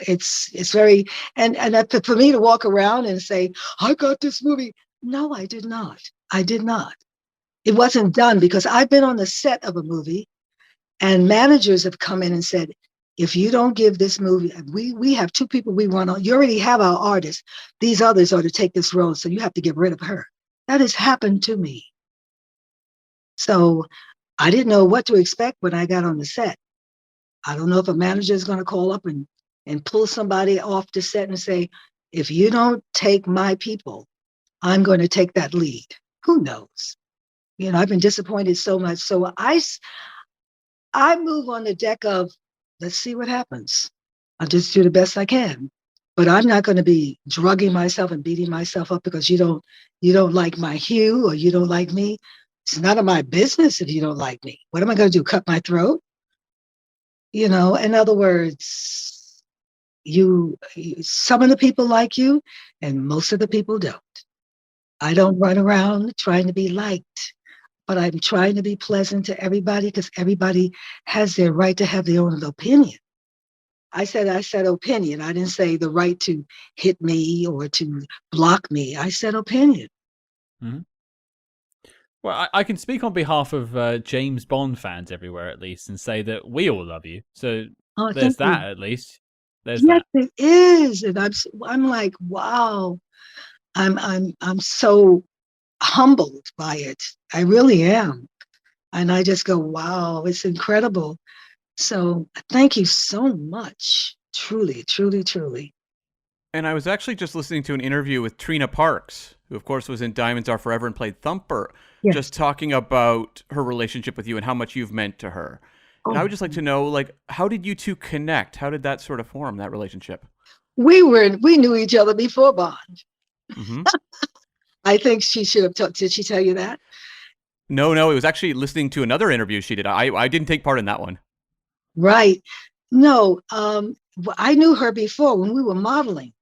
It's very, and for me to walk around and say, I got this movie. No, I did not. It wasn't done because I've been on the set of a movie and managers have come in and said, if you don't give this movie, we have two people we want on, you already have our artists. These others are to take this role. So you have to get rid of her. That has happened to me. So I didn't know what to expect when I got on the set. I don't know if a manager is going to call up and pull somebody off the set and say, if you don't take my people, I'm going to take that lead. Who knows? I've been disappointed so much. So I move on the deck of let's see what happens. I'll just do the best I can. But I'm not going to be drugging myself and beating myself up because you don't like my hue or you don't like me. It's none of my business if you don't like me. What am I going to do? Cut my throat? In other words, some of the people like you and most of the people don't. I don't run around trying to be liked, but I'm trying to be pleasant to everybody because everybody has their right to have their own opinion. I said opinion. I didn't say the right to hit me or to block me. I said opinion. Mm-hmm. Well, I can speak on behalf of James Bond fans everywhere, at least, and say that we all love you. So there's that, at least. There's yes, that. it is, and I'm like, wow. I'm so humbled by it. I really am, and I just go, wow, it's incredible. So thank you so much. Truly, truly, truly. And I was actually just listening to an interview with Trina Parks, who, of course, was in Diamonds Are Forever and played Thumper, Yes. just talking about her relationship with you and how much you've meant to her. And I would just like to know, like, how did you two connect? How did that sort of form, that relationship? We knew each other before Bond. Mm-hmm. I think she should have talked. Did she tell you that? No, it was actually listening to another interview she did. I didn't take part in that one. Right. No, I knew her before when we were modeling.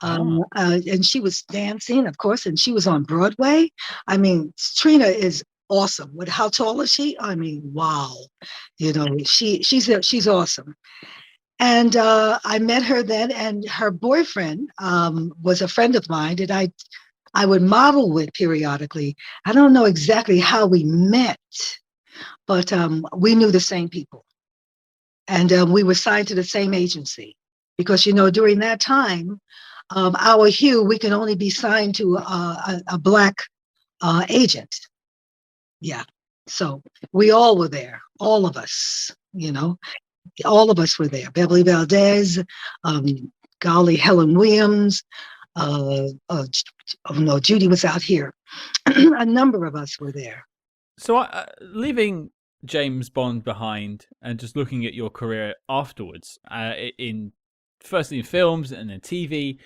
And she was dancing, of course, and she was on Broadway. I mean, Trina is awesome. How tall is she? I mean, wow. She's awesome. And I met her then, and her boyfriend was a friend of mine that I would model with periodically. I don't know exactly how we met, but we knew the same people. And we were signed to the same agency because, during that time, our hue, we can only be signed to a Black agent. Yeah. So we all were there, all of us, all of us were there. Beverly Valdez, Helen Williams, Judy was out here. A number of us were there. So leaving James Bond behind and just looking at your career afterwards, firstly in films and then TV,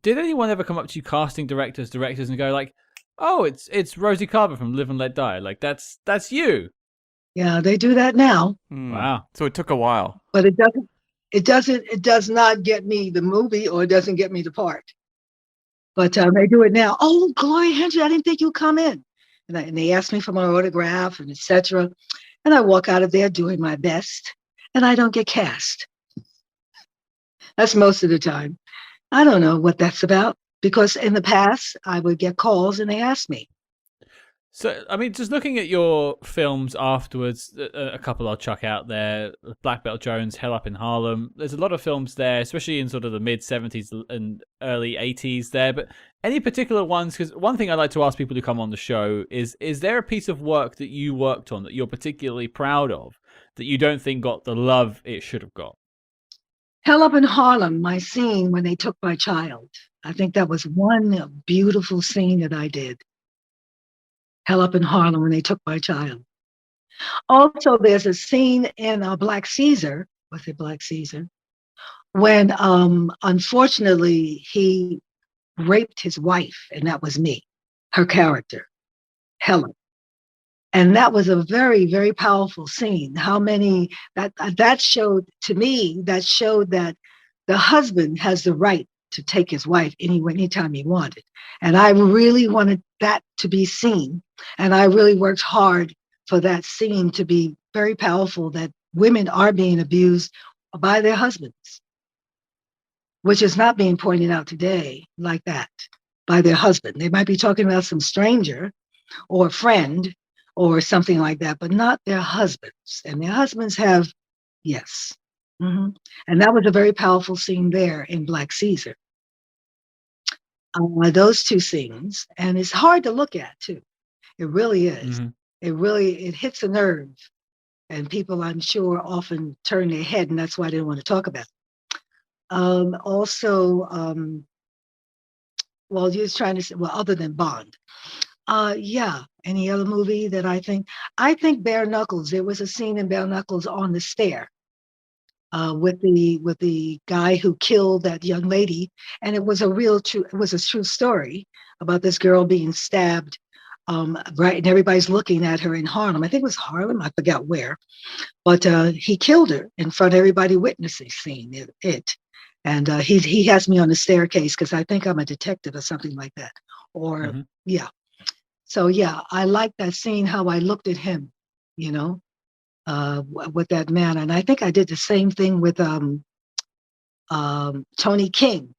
did anyone ever come up to you, casting directors, and go like, "Oh, it's Rosie Carver from Live and Let Die. Like that's you." Yeah, they do that now. Wow. So it took a while. But it does not get me the movie, or it doesn't get me the part. But they do it now. Oh, Gloria Hendry, I didn't think you'd come in. And they ask me for my autograph and etc. And I walk out of there doing my best, and I don't get cast. That's most of the time. I don't know what that's about, because in the past I would get calls and they asked me. So, I mean, just looking at your films afterwards, a couple I'll chuck out there: Black Belt Jones, Hell Up in Harlem. There's a lot of films there, especially in sort of the mid 70s and early 80s there. But any particular ones? Because one thing I like to ask people who come on the show is there a piece of work that you worked on that you're particularly proud of, that you don't think got the love it should have got? Hell Up in Harlem, my scene when they took my child. I think that was one beautiful scene that I did. Hell Up in Harlem when they took my child. Also, there's a scene in Black Caesar, was it Black Caesar? When unfortunately he raped his wife, and that was me, her character, Helen. And that was a very, very powerful scene. That showed to me, that the husband has the right to take his wife anytime he wanted. And I really wanted that to be seen. And I really worked hard for that scene to be very powerful, that women are being abused by their husbands, which is not being pointed out today like that, by their husband. They might be talking about some stranger or a friend or something like that, but not their husbands. And their husbands have, yes. Mm-hmm. And that was a very powerful scene there in Black Caesar. Those two scenes, and it's hard to look at too. It really is. Mm-hmm. It hits a nerve, and people, I'm sure, often turn their head, and that's why they don't want to talk about it. Well, you're trying to say, well, other than Bond. Yeah. Any other movie that I think Bare Knuckles, there was a scene in Bare Knuckles on the stair. with the guy who killed that young lady, and it was a true story about this girl being stabbed, right, and everybody's looking at her in Harlem. I think it was Harlem, I forgot where, but he killed her in front of everybody witnessing seeing it. And he has me on the staircase because I think I'm a detective or something like that, or Hmm. yeah. So yeah, I like that scene, how I looked at him, you know, with that man. And I think I did the same thing with Tony King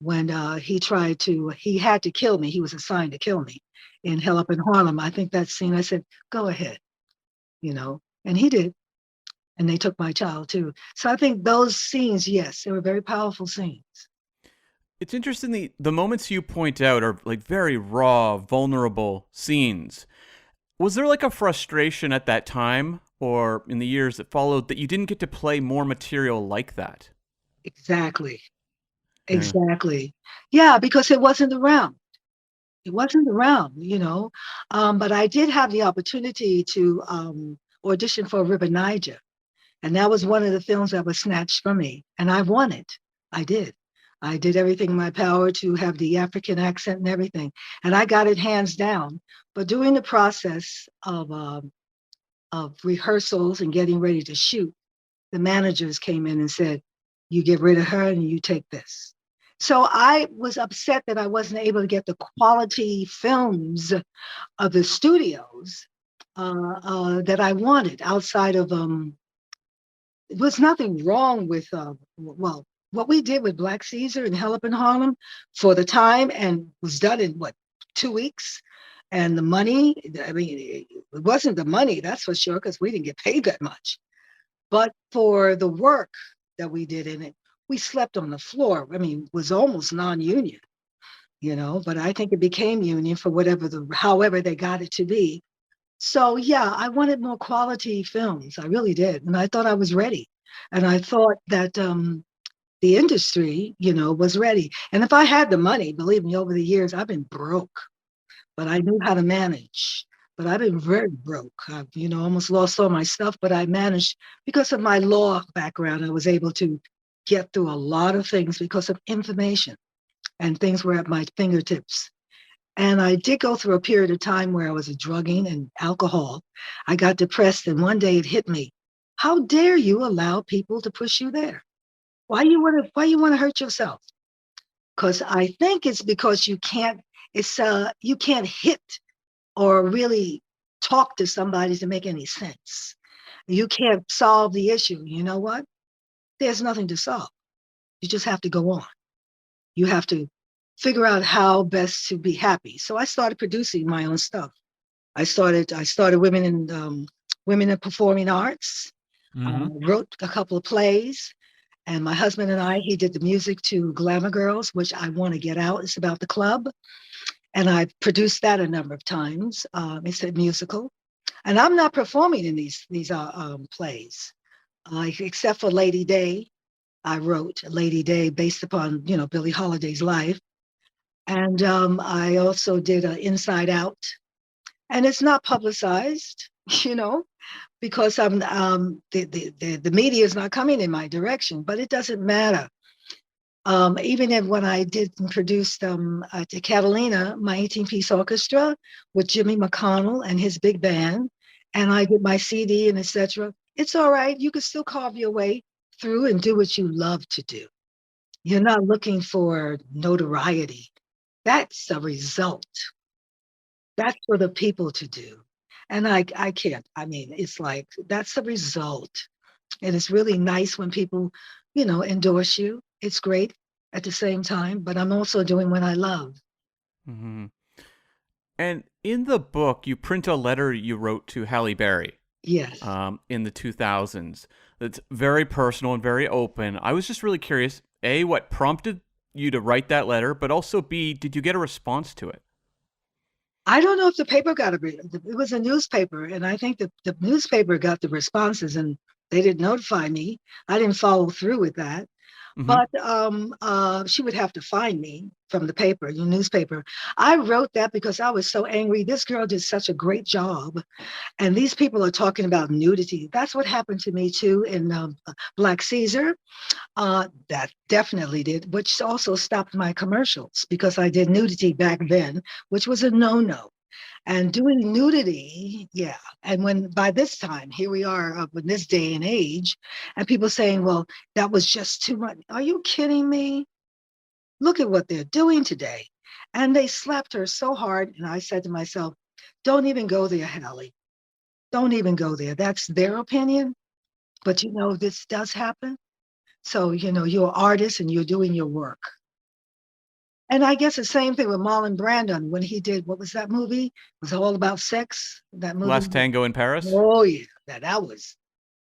when he had to kill me. He was assigned to kill me in Hell Up in Harlem. I think that scene, I said, go ahead, and he did. And they took my child too. So I think those scenes, yes, they were very powerful scenes. It's interesting the moments you point out are like very raw, vulnerable scenes. Was there like a frustration at that time or in the years that followed that you didn't get to play more material like that? Exactly. Yeah. Exactly. Yeah, because it wasn't around. It wasn't around. But I did have the opportunity to audition for River Niger. And that was one of the films that was snatched from me. And I won it. I did. I did everything in my power to have the African accent and everything. And I got it hands down. But during the process of rehearsals and getting ready to shoot, the managers came in and said, you get rid of her and you take this. So I was upset that I wasn't able to get the quality films of the studios that I wanted outside of there was nothing wrong with well, what we did with Black Caesar and Hell Up in Harlem for the time and was done in what, 2 weeks. And the money, I mean, it wasn't the money, that's for sure, because we didn't get paid that much. But for the work that we did in it, we slept on the floor. I mean, it was almost non-union, but I think it became union for however they got it to be. So yeah, I wanted more quality films. I really did. And I thought I was ready. And I thought that the industry, was ready. And if I had the money, believe me, over the years, I've been broke, but I knew how to manage. But I've been very broke. I've, almost lost all my stuff, but I managed because of my law background. I was able to get through a lot of things because of information and things were at my fingertips. And I did go through a period of time where I was drugging and alcohol. I got depressed, and one day it hit me. How dare you allow people to push you there? Why you want to hurt yourself? Because I think it's because you can't hit or really talk to somebody to make any sense. You can't solve the issue. You know what? There's nothing to solve. You just have to go on. You have to figure out how best to be happy. So I started producing my own stuff. I started women in performing arts. Hmm. Wrote a couple of plays, and my husband and he did the music to Glamour Girls, which I Want to Get Out. It's about the club, and I produced that a number of times. It's a musical, and I'm not performing in these plays, except for Lady Day. I wrote Lady Day based upon Billie Holiday's life, and I also did Inside Out, and it's not publicized, you know, because the media is not coming in my direction, but it doesn't matter. Even if when I did and produced to Catalina, my 18-piece orchestra with Jimmy McConnell and his big band, and I did my CD and etc. It's all right. You can still carve your way through and do what you love to do. You're not looking for notoriety. That's a result. That's for the people to do. And I can't. I mean, it's like that's the result. And it's really nice when people, endorse you. It's great at the same time, but I'm also doing what I love. Hmm. And in the book, you print a letter you wrote to Halle Berry Yes. in the 2000s. That's very personal and very open. I was just really curious, A, what prompted you to write that letter, but also B, did you get a response to it? I don't know if the paper got it was a newspaper, and I think the newspaper got the responses and they didn't notify me. I didn't follow through with that. Mhm. But she would have to find me from the paper, the newspaper. I wrote that because I was so angry. This girl did such a great job. And these people are talking about nudity. That's what happened to me too in Black Caesar. That definitely did, which also stopped my commercials because I did nudity back then, which was a no-no. And doing nudity, yeah. And when by this time, here we are in this day and age, and people saying, well, that was just too much. Are you kidding me? Look at what they're doing today. And they slapped her so hard. And I said to myself, don't even go there, Hallie. Don't even go there. That's their opinion. But this does happen. So, you're an artist and you're doing your work. And I guess the same thing with Marlon Brando when he did, what was that movie? It was all about sex. That movie. Last Tango in Paris. Oh, yeah. That was.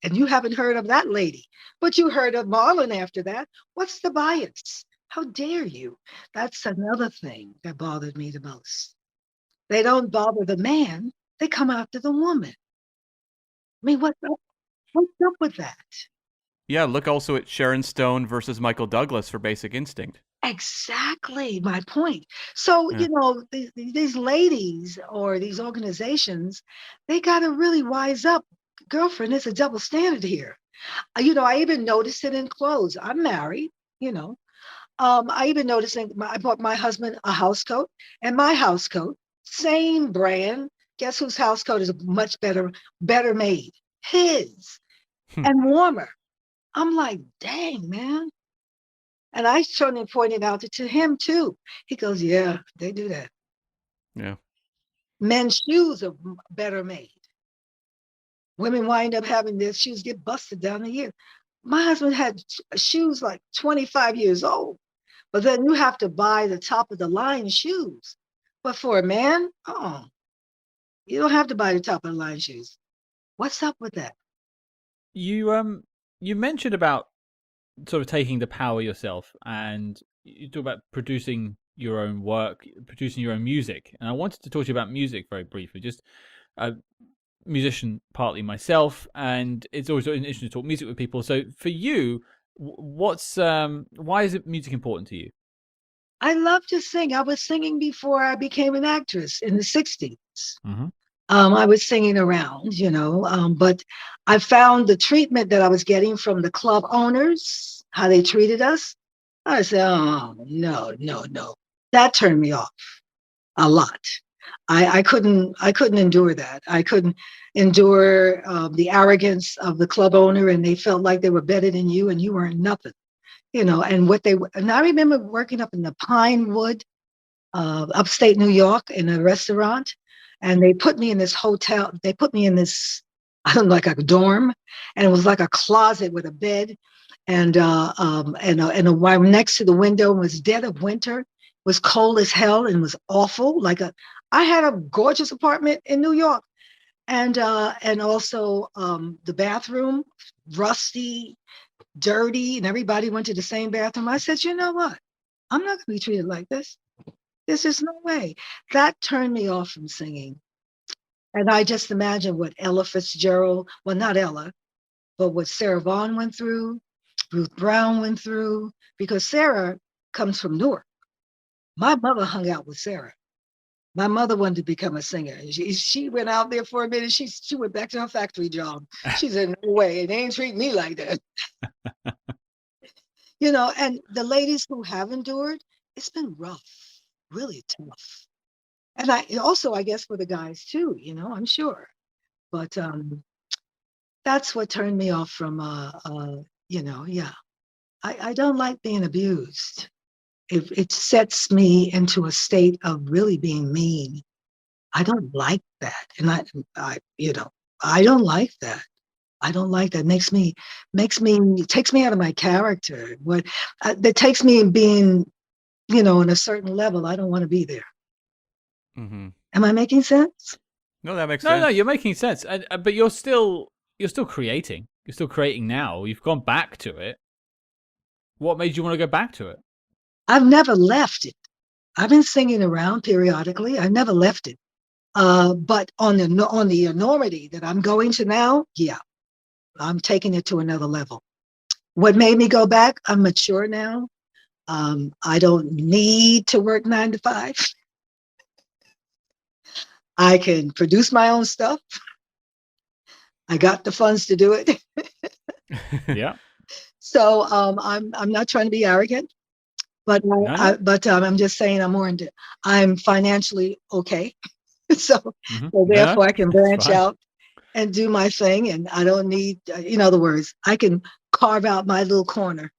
And you haven't heard of that lady, but you heard of Marlon after that. What's the bias? How dare you? That's another thing that bothered me the most. They don't bother the man. They come after the woman. I mean, what's up with that? Yeah, look also at Sharon Stone versus Michael Douglas for Basic Instinct. Exactly my point. So, Yeah. these ladies or these organizations, they got to really wise up. Girlfriend, it's a double standard here. I even noticed it in clothes. I'm married, I even noticed I bought my husband a house coat, and my house coat, same brand. Guess whose house coat is much better made? His, and warmer. I'm like, dang, man. And I certainly pointed out it to him too. He goes, yeah, they do that. Yeah. Men's shoes are better made. Women wind up having their shoes get busted down the year. My husband had shoes like 25 years old, but then you have to buy the top of the line shoes. But for a man, you don't have to buy the top of the line shoes. What's up with that? You mentioned about sort of taking the power yourself, and you talk about producing your own work, producing your own music. And I wanted to talk to you about music very briefly. Just a musician partly myself, and it's always interesting to talk music with people. So for you, why is music important to you? I love to sing. I was singing before I became an actress in the 60s. Mm-hmm. I was singing around, but I found the treatment that I was getting from the club owners, how they treated us. I said, oh, no, no, no. That turned me off a lot. I couldn't endure that. I couldn't endure the arrogance of the club owner, and they felt like they were better than you and you weren't nothing, and I remember working up in the Pinewood, upstate New York in a restaurant, and they put me in this hotel. They put me in this, I don't know, like a dorm, and it was like a closet with a bed, and a wire next to the window. It was dead of winter, it was cold as hell, and it was awful. I had a gorgeous apartment in New York, and also the bathroom, rusty, dirty, and everybody went to the same bathroom. I said, you know what? I'm not going to be treated like this. There's just no way. That turned me off from singing. And I just imagine what Ella Fitzgerald, well, not Ella, but what Sarah Vaughan went through, Ruth Brown went through, because Sarah comes from Newark. My mother hung out with Sarah. My mother wanted to become a singer. She went out there for a minute. She went back to her factory job. She said, no way, they ain't treat me like that. And the ladies who have endured, it's been rough, really tough. And I guess for the guys too, I'm sure. But that's what turned me off from, yeah. I don't like being abused. It sets me into a state of really being mean. I don't like that. And I don't like that. I don't like that. It takes me out of my character. That takes me in being, in a certain level. I don't want to be there. Mm-hmm. Am I making sense? No, that makes sense. No, you're making sense. But you're still creating. You're still creating now. You've gone back to it. What made you want to go back to it? I've never left it. I've been singing around periodically. I never left it. But on the enormity that I'm going to now, yeah, I'm taking it to another level. What made me go back? I'm mature now. I don't need to work 9 to 5. I can produce my own stuff. I got the funds to do it. Yeah. So I'm not trying to be arrogant, but No. I'm just saying I'm financially okay. So No, therefore I can that's branch fine. out and do my thing, and I don't need. In other words, I can carve out my little corner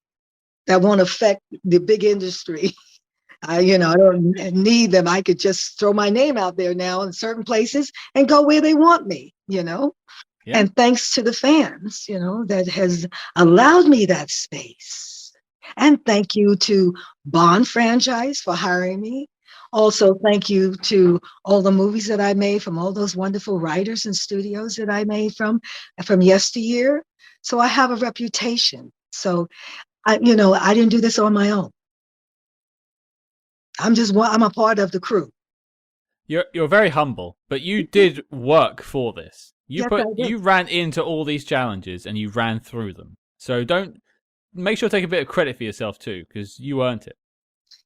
that won't affect the big industry. I don't need them. I could just throw my name out there now in certain places and go where they want me. Yeah. And thanks to the fans, that has allowed me that space. And thank you to Bond franchise for hiring me. Also, thank you to all the movies that I made, from all those wonderful writers and studios that I made from yesteryear. So I have a reputation. So I didn't do this on my own. I'm a part of the crew. You're very humble, but you did work for this. Yes, I did. You ran into all these challenges and you ran through them. So don't make sure to take a bit of credit for yourself too, because you earned it.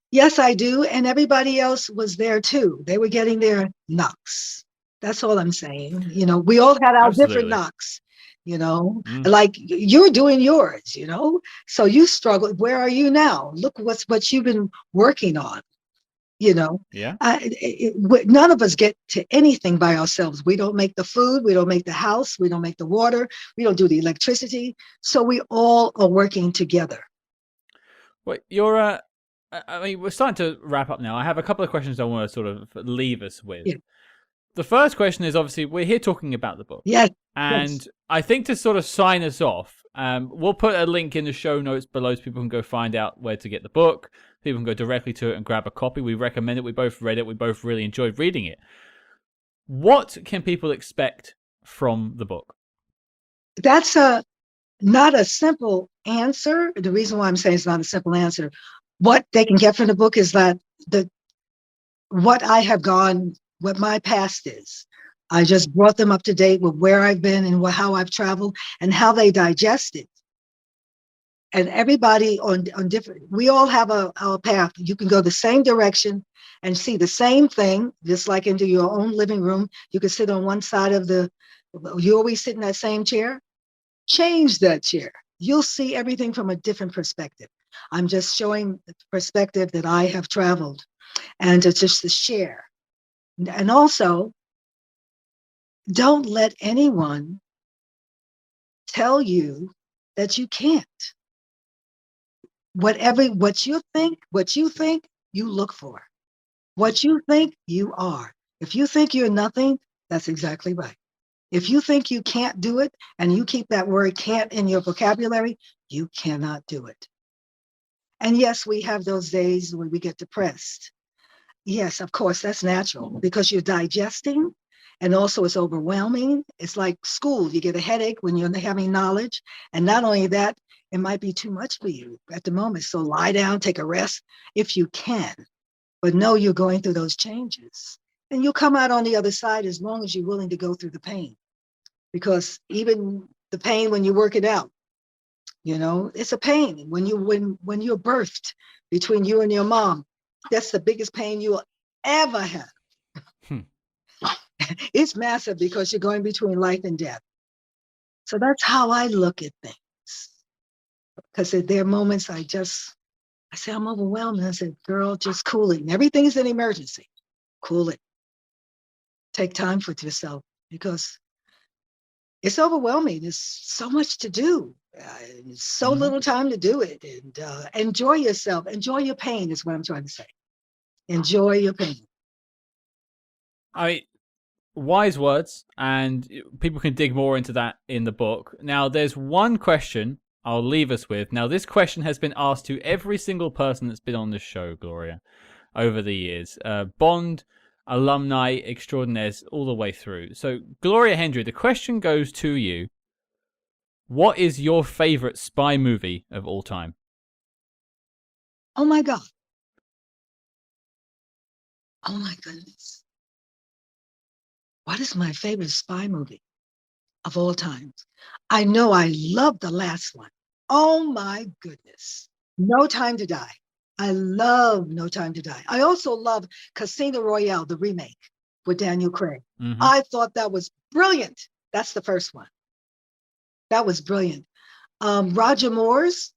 Yes, I do. And everybody else was there too. They were getting their knocks. That's all I'm saying. We all had our different Absolutely. knocks, like you're doing yours, so you struggled. Where are you now? Look what you've been working on. Yeah. None of us get to anything by ourselves. We don't make the food. We don't make the house. We don't make the water. We don't do the electricity. So we all are working together. Well, we're starting to wrap up now. I have a couple of questions I want to sort of leave us with. Yeah. The first question is, obviously, we're here talking about the book. Yes. And yes. I think to sort of sign us off, we'll put a link in the show notes below so people can go find out where to get the book. People can go directly to it and grab a copy. We recommend it. We both read it. We both really enjoyed reading it. What can people expect from the book? That's not a simple answer. The reason why I'm saying it's not a simple answer, what they can get from the book is that what I have gone, what my past is. I just brought them up to date with where I've been and how I've traveled and how they digest it. And everybody on different, we all have our path. You can go the same direction and see the same thing, just like into your own living room. You can sit on one side of you always sit in that same chair. Change that chair. You'll see everything from a different perspective. I'm just showing the perspective that I have traveled, and it's just to share. And also, don't let anyone tell you that you can't. What you think, you look for. What you think, you are. If you think you're nothing, that's exactly right. If you think you can't do it and you keep that word can't in your vocabulary, you cannot do it. And yes, we have those days when we get depressed. Yes, of course, that's natural because you're digesting, and also it's overwhelming. It's like school. You get a headache when you're having knowledge. And not only that, it might be too much for you at the moment. So lie down, take a rest if you can, but know you're going through those changes. And you'll come out on the other side as long as you're willing to go through the pain. Because even the pain when you work it out, it's a pain. When you're birthed between you and your mom, that's the biggest pain you'll ever have. It's massive because you're going between life and death. So that's how I look at things. Because there are moments I say, I'm overwhelmed. And I said, girl, just cool it. And everything's an emergency. Cool it. Take time for yourself because it's overwhelming. There's so much to do. So little time to do it. And enjoy yourself. Enjoy your pain is what I'm trying to say. Enjoy your pain. Wise words, and people can dig more into that in the book. Now, there's one question I'll leave us with. Now, this question has been asked to every single person that's been on this show, Gloria, over the years. Bond, alumni, extraordinaires, all the way through. So, Gloria Hendry, the question goes to you. What is your favorite spy movie of all time? Oh, my God. Oh, my goodness. What is my favorite spy movie of all time? I know I love the last one. Oh my goodness. No Time to Die. I love No Time to Die. I also love Casino Royale, the remake with Daniel Craig. Hmm. I thought that was brilliant. That's the first one. That was brilliant. Roger Moore's.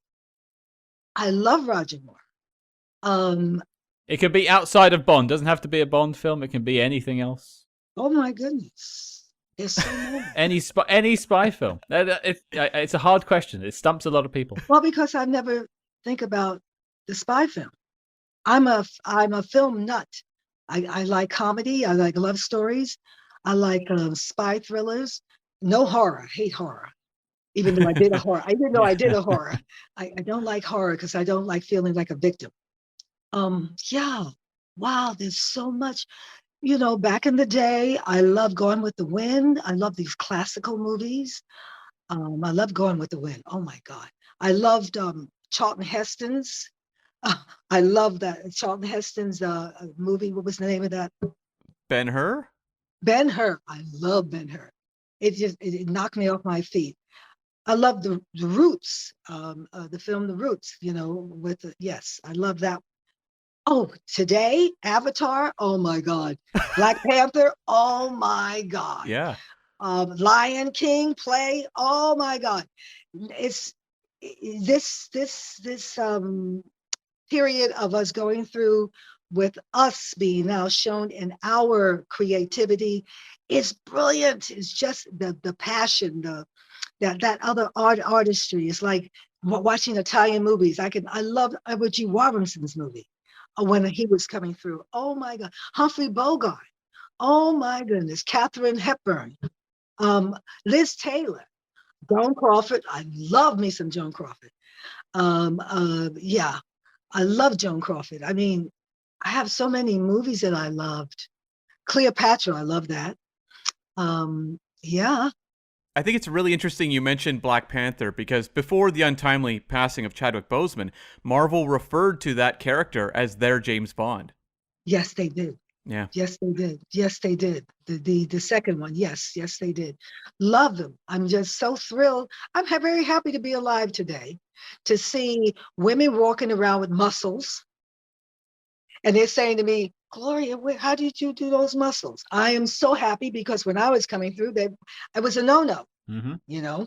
I love Roger Moore. Um, It could be outside of Bond. Doesn't have to be a Bond film. It can be anything else. oh my goodness. There's so many. Any spy film. It's a hard question. It stumps a lot of people. Well, because I never think about the spy film. I'm a film nut. I like comedy. I like love stories. I like spy thrillers. No horror. I hate horror. Even though I did a horror. I didn't know I did a horror. I don't like horror because I don't like feeling like a victim. Yeah. Wow, there's so much. Back in the day, I love Gone with the Wind. I love these classical movies. I love Gone with the Wind. Oh my God. I loved Charlton Heston's. I love that Charlton Heston's movie. What was the name of that? Ben-Hur? Ben-Hur. I love Ben-Hur. It knocked me off my feet. I love the Roots, the film The Roots. Yes, I love that. Oh, today Avatar. Oh my God. Black Panther. Oh my God. Yeah. Lion King play. Oh my God. It's this period of us going through with us being now shown in our creativity is brilliant. It's just the passion, that other artistry. It's like watching Italian movies. I love Edward G. Robinson movie when he was coming through. Oh my God. Humphrey Bogart. Oh my goodness. Katharine Hepburn. Liz Taylor. Joan Crawford. I love me some Joan Crawford. Yeah. I love Joan Crawford. I mean, I have so many movies that I loved. Cleopatra, I love that. Yeah. I think it's really interesting you mentioned Black Panther because before the untimely passing of Chadwick Boseman, Marvel referred to that character as their James Bond. Yes, they did. Yeah. Yes, they did. Yes, they did. The second one. Yes, they did. Love them. I'm just so thrilled. I'm very happy to be alive today to see women walking around with muscles. And they're saying to me, Gloria, how did you do those muscles? I am so happy because when I was coming through, I was a no-no. Mm-hmm.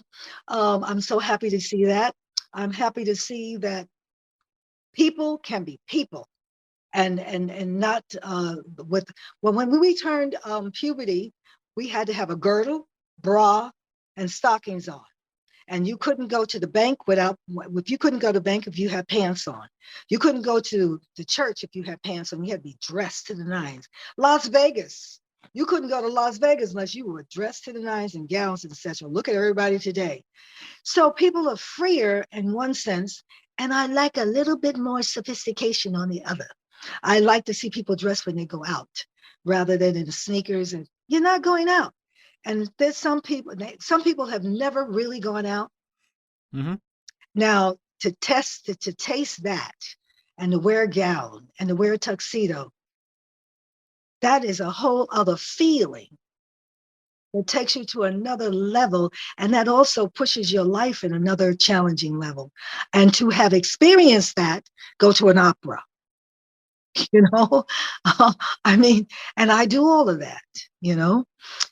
I'm so happy to see that. I'm happy to see that people can be people. And not when we turned puberty, we had to have a girdle, bra, and stockings on. And you couldn't go to the bank if you couldn't go to the bank if you had pants on. You couldn't go to the church if you had pants on. You had to be dressed to the nines. Las Vegas. You couldn't go to Las Vegas unless you were dressed to the nines in gowns, etc. Look at everybody today. So people are freer in one sense, and I like a little bit more sophistication on the other. I like to see people dress when they go out rather than in the sneakers, and you're not going out. And there's some people have never really gone out. Mm-hmm. Now to taste that and to wear a gown and to wear a tuxedo, that is a whole other feeling. It takes you to another level, and that also pushes your life in another challenging level. And to have experienced that, go to an opera. I mean, and I do all of that,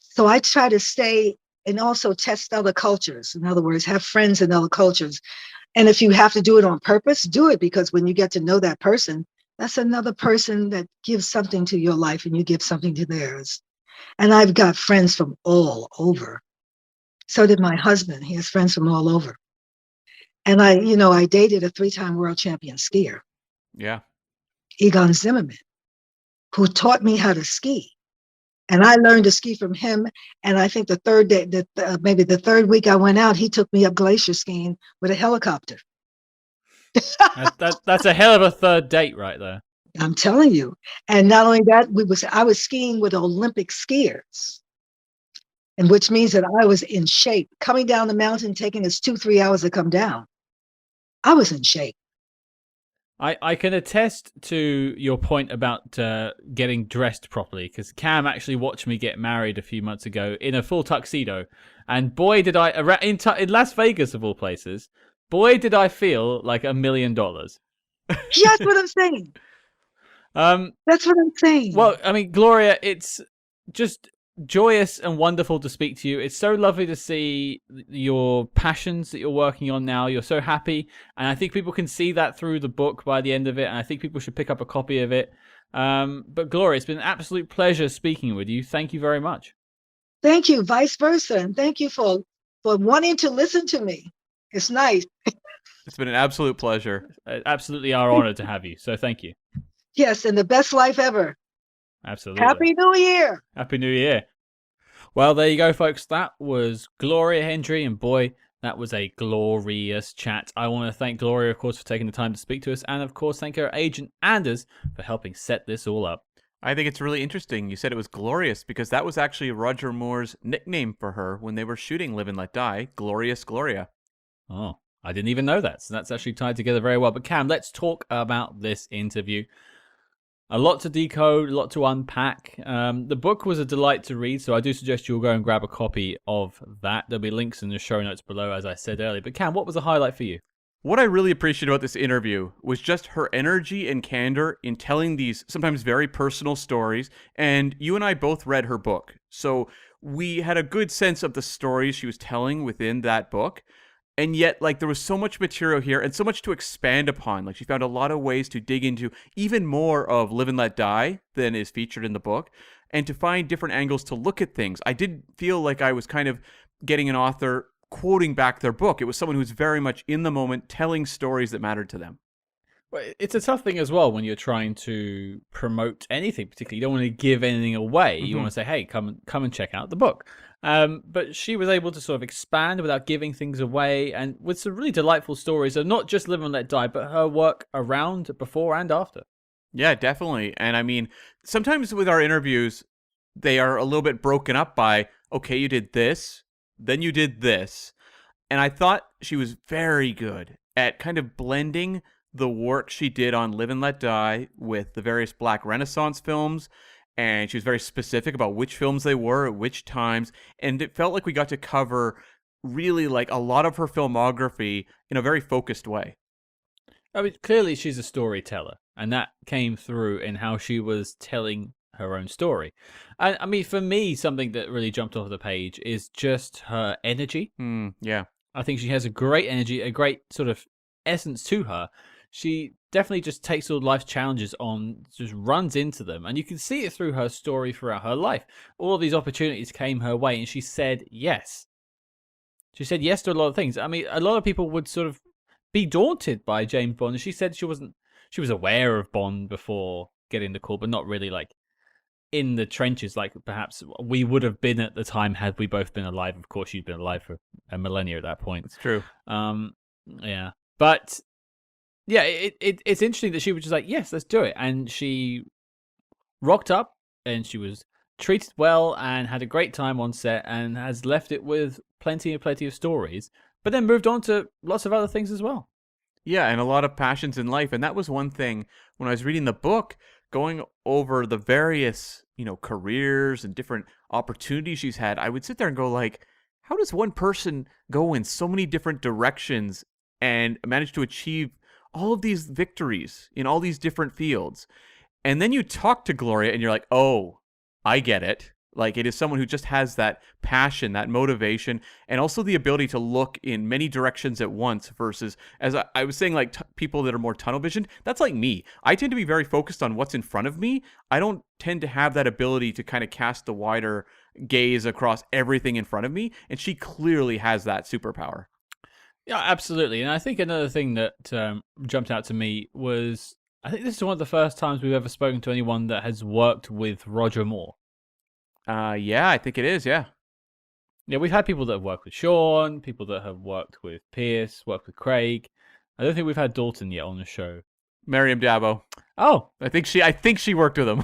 So I try to stay and also test other cultures. In other words, have friends in other cultures. And if you have to do it on purpose, do it, because when you get to know that person, that's another person that gives something to your life and you give something to theirs. And I've got friends from all over. So did my husband. He has friends from all over. And I dated a 3-time world champion skier. Yeah. Egon Zimmerman, who taught me how to ski. And I learned to ski from him. And I think the third day, maybe the third week I went out, he took me up glacier skiing with a helicopter. That's a hell of a third date right there. I'm telling you. And not only that, I was skiing with Olympic skiers, and which means that I was in shape. Coming down the mountain, taking us 2-3 hours to come down, I was in shape. I can attest to your point about getting dressed properly, because Cam actually watched me get married a few months ago in a full tuxedo, and boy did I in Las Vegas of all places, boy, did I feel like $1 million. That's what I'm saying. That's what I'm saying. Well, I mean, Gloria, it's just joyous and wonderful to speak to you. It's so lovely to see your passions that you're working on now. You're so happy, and I think people can see that through the book by the end of it, and I think people should pick up a copy of it. But Gloria, it's been an absolute pleasure speaking with you. Thank you very much. Thank you, vice versa, and thank you for wanting to listen to me. It's nice. It's been an absolute pleasure. Absolutely our honor to have you. So thank you. Yes, and the best life ever. Absolutely. Happy New Year. Happy New Year. Well, there you go, folks. That was Gloria Hendry, and boy, that was a glorious chat. I want to thank Gloria, of course, for taking the time to speak to us, and of course, thank her agent, Anders, for helping set this all up. I think it's really interesting. You said it was glorious because that was actually Roger Moore's nickname for her when they were shooting Live and Let Die, Glorious Gloria. Oh, I didn't even know that. So that's actually tied together very well. But Cam, let's talk about this interview. A lot to decode, a lot to unpack. The book was a delight to read, so I do suggest you'll go and grab a copy of that. There'll be links in the show notes below, as I said earlier. But Cam, what was the highlight for you? What I really appreciated about this interview was just her energy and candor in telling these sometimes very personal stories. And you and I both read her book, so we had a good sense of the stories she was telling within that book. And yet, like, there was so much material here and so much to expand upon. Like, she found a lot of ways to dig into even more of Live and Let Die than is featured in the book, and to find different angles to look at things. I did feel like I was kind of getting an author quoting back their book. It was someone who's very much in the moment, telling stories that mattered to them. Well, it's a tough thing as well when you're trying to promote anything, particularly. You don't want to give anything away. You want to say, hey, come and check out the book. But she was able to sort of expand without giving things away, and with some really delightful stories of not just Live and Let Die, but her work around, before, and after. Yeah, definitely. And I mean, sometimes with our interviews, they are a little bit broken up by, okay, you did this, then you did this. And I thought she was very good at kind of blending the work she did on Live and Let Die with the various Black Renaissance films. And she was very specific about which films they were at which times. And it felt like we got to cover really like a lot of her filmography in a very focused way. I mean, clearly she's a storyteller, and that came through in how she was telling her own story. And I mean, for me, something that really jumped off the page is just her energy. Yeah. I think she has a great energy, a great sort of essence to her. She definitely just takes all life's challenges on, just runs into them. And you can see it through her story throughout her life. All of these opportunities came her way, and she said yes. She said yes to a lot of things. I mean, a lot of people would sort of be daunted by James Bond. And she said she was aware of Bond before getting the call, but not really like in the trenches like perhaps we would have been at the time had we both been alive. Of course, you'd been alive for a millennia at that point. It's true. Yeah. But yeah, it's interesting that she was just like, yes, let's do it. And she rocked up, and she was treated well and had a great time on set, and has left it with plenty of stories, but then moved on to lots of other things as well. Yeah, and a lot of passions in life. And that was one thing when I was reading the book, going over the various, careers and different opportunities she's had, I would sit there and go like, how does one person go in so many different directions and manage to achieve all of these victories in all these different fields? And then you talk to Gloria and you're like, oh, I get it. Like, it is someone who just has that passion, that motivation, and also the ability to look in many directions at once versus, as I was saying, like people that are more tunnel visioned. That's like me. I tend to be very focused on what's in front of me. I don't tend to have that ability to kind of cast the wider gaze across everything in front of me. And she clearly has that superpower. Yeah, absolutely. And I think another thing that jumped out to me was, I think this is one of the first times we've ever spoken to anyone that has worked with Roger Moore. Yeah, I think it is, yeah. Yeah, we've had people that have worked with Sean, people that have worked with Pierce, worked with Craig. I don't think we've had Dalton yet on the show. Miriam Dabo. Oh. I think she worked with him.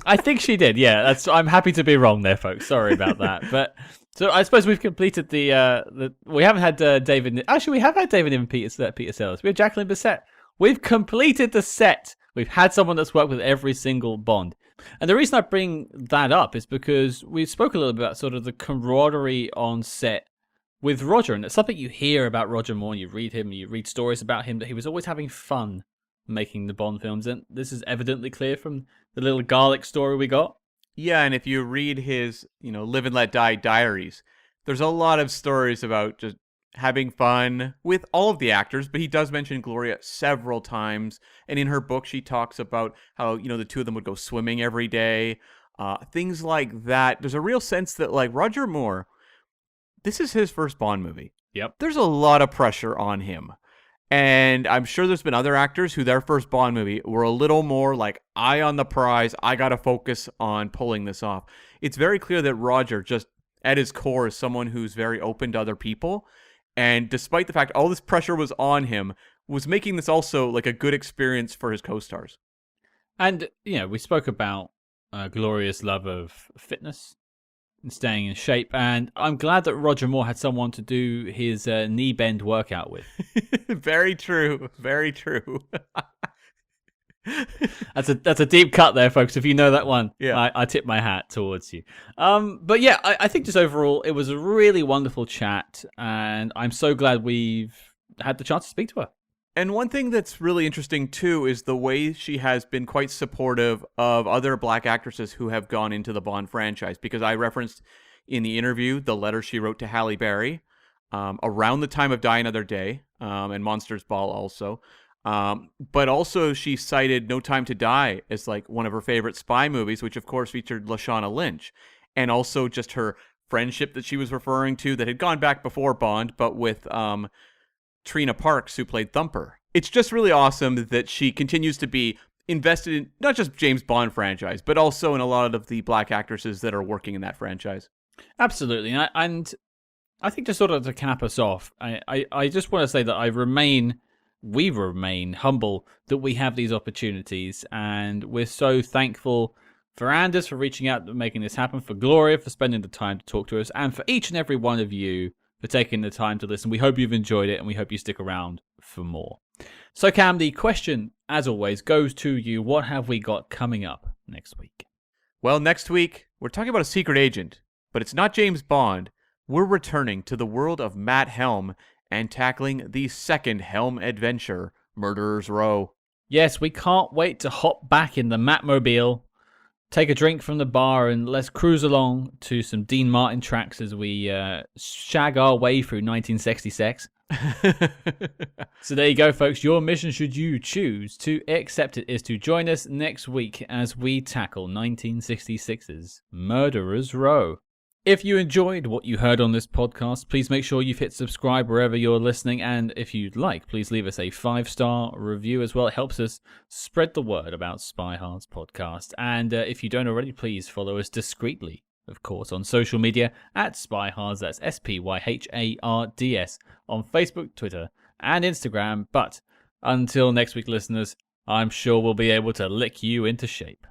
I think she did, yeah. I'm happy to be wrong there, folks. Sorry about that. But so I suppose we've completed the we haven't had David. Actually, we have had David and Peter Sellers. We have Jacqueline Bisset. We've completed the set. We've had someone that's worked with every single Bond. And the reason I bring that up is because we spoke a little bit about sort of the camaraderie on set with Roger, and it's something you hear about Roger Moore, and you read him, you read stories about him, that he was always having fun making the Bond films, and this is evidently clear from the little garlic story we got. Yeah, and if you read his, Live and Let Die diaries, there's a lot of stories about just having fun with all of the actors, but he does mention Gloria several times, and in her book she talks about how, the two of them would go swimming every day, things like that. There's a real sense that, like, Roger Moore, this is his first Bond movie. Yep. There's a lot of pressure on him. And I'm sure there's been other actors who their first Bond movie were a little more like, eye on the prize, I gotta focus on pulling this off. It's very clear that Roger, just at his core, is someone who's very open to other people. And despite the fact all this pressure was on him, was making this also like a good experience for his co-stars. And, we spoke about Gloria's love of fitness and staying in shape, and I'm glad that Roger Moore had someone to do his knee bend workout with. Very true. Very true. That's a deep cut there, folks. If you know that one, yeah. I tip my hat towards you. But yeah, I think just overall, it was a really wonderful chat, and I'm so glad we've had the chance to speak to her. And one thing that's really interesting, too, is the way she has been quite supportive of other black actresses who have gone into the Bond franchise. Because I referenced in the interview the letter she wrote to Halle Berry around the time of Die Another Day and Monsters Ball also. But also she cited No Time to Die as like one of her favorite spy movies, which of course featured Lashana Lynch. And also just her friendship that she was referring to that had gone back before Bond, but with Trina Parks, who played Thumper. It's just really awesome that she continues to be invested in not just James Bond franchise, but also in a lot of the black actresses that are working in that franchise. Absolutely. And I think just sort of to cap us off, I just want to say that we remain humble that we have these opportunities, and we're so thankful for Anders for reaching out and making this happen, for Gloria for spending the time to talk to us, and for each and every one of you for taking the time to listen. We hope you've enjoyed it, and we hope you stick around for more. So Cam, the question, as always, goes to you. What have we got coming up next week? Well, next week, we're talking about a secret agent, but it's not James Bond. We're returning to the world of Matt Helm and tackling the second Helm adventure, Murderer's Row. Yes, we can't wait to hop back in the Matmobile, take a drink from the bar, and let's cruise along to some Dean Martin tracks as we shag our way through 1966. So there you go, folks. Your mission, should you choose to accept it, is to join us next week as we tackle 1966's Murderer's Row. If you enjoyed what you heard on this podcast, please make sure you've hit subscribe wherever you're listening. And if you'd like, please leave us a 5-star review as well. It helps us spread the word about Spy Hard's podcast. And if you don't already, please follow us discreetly, of course, on social media at SpyHards. That's SpyHards on Facebook, Twitter, and Instagram. But until next week, listeners, I'm sure we'll be able to lick you into shape.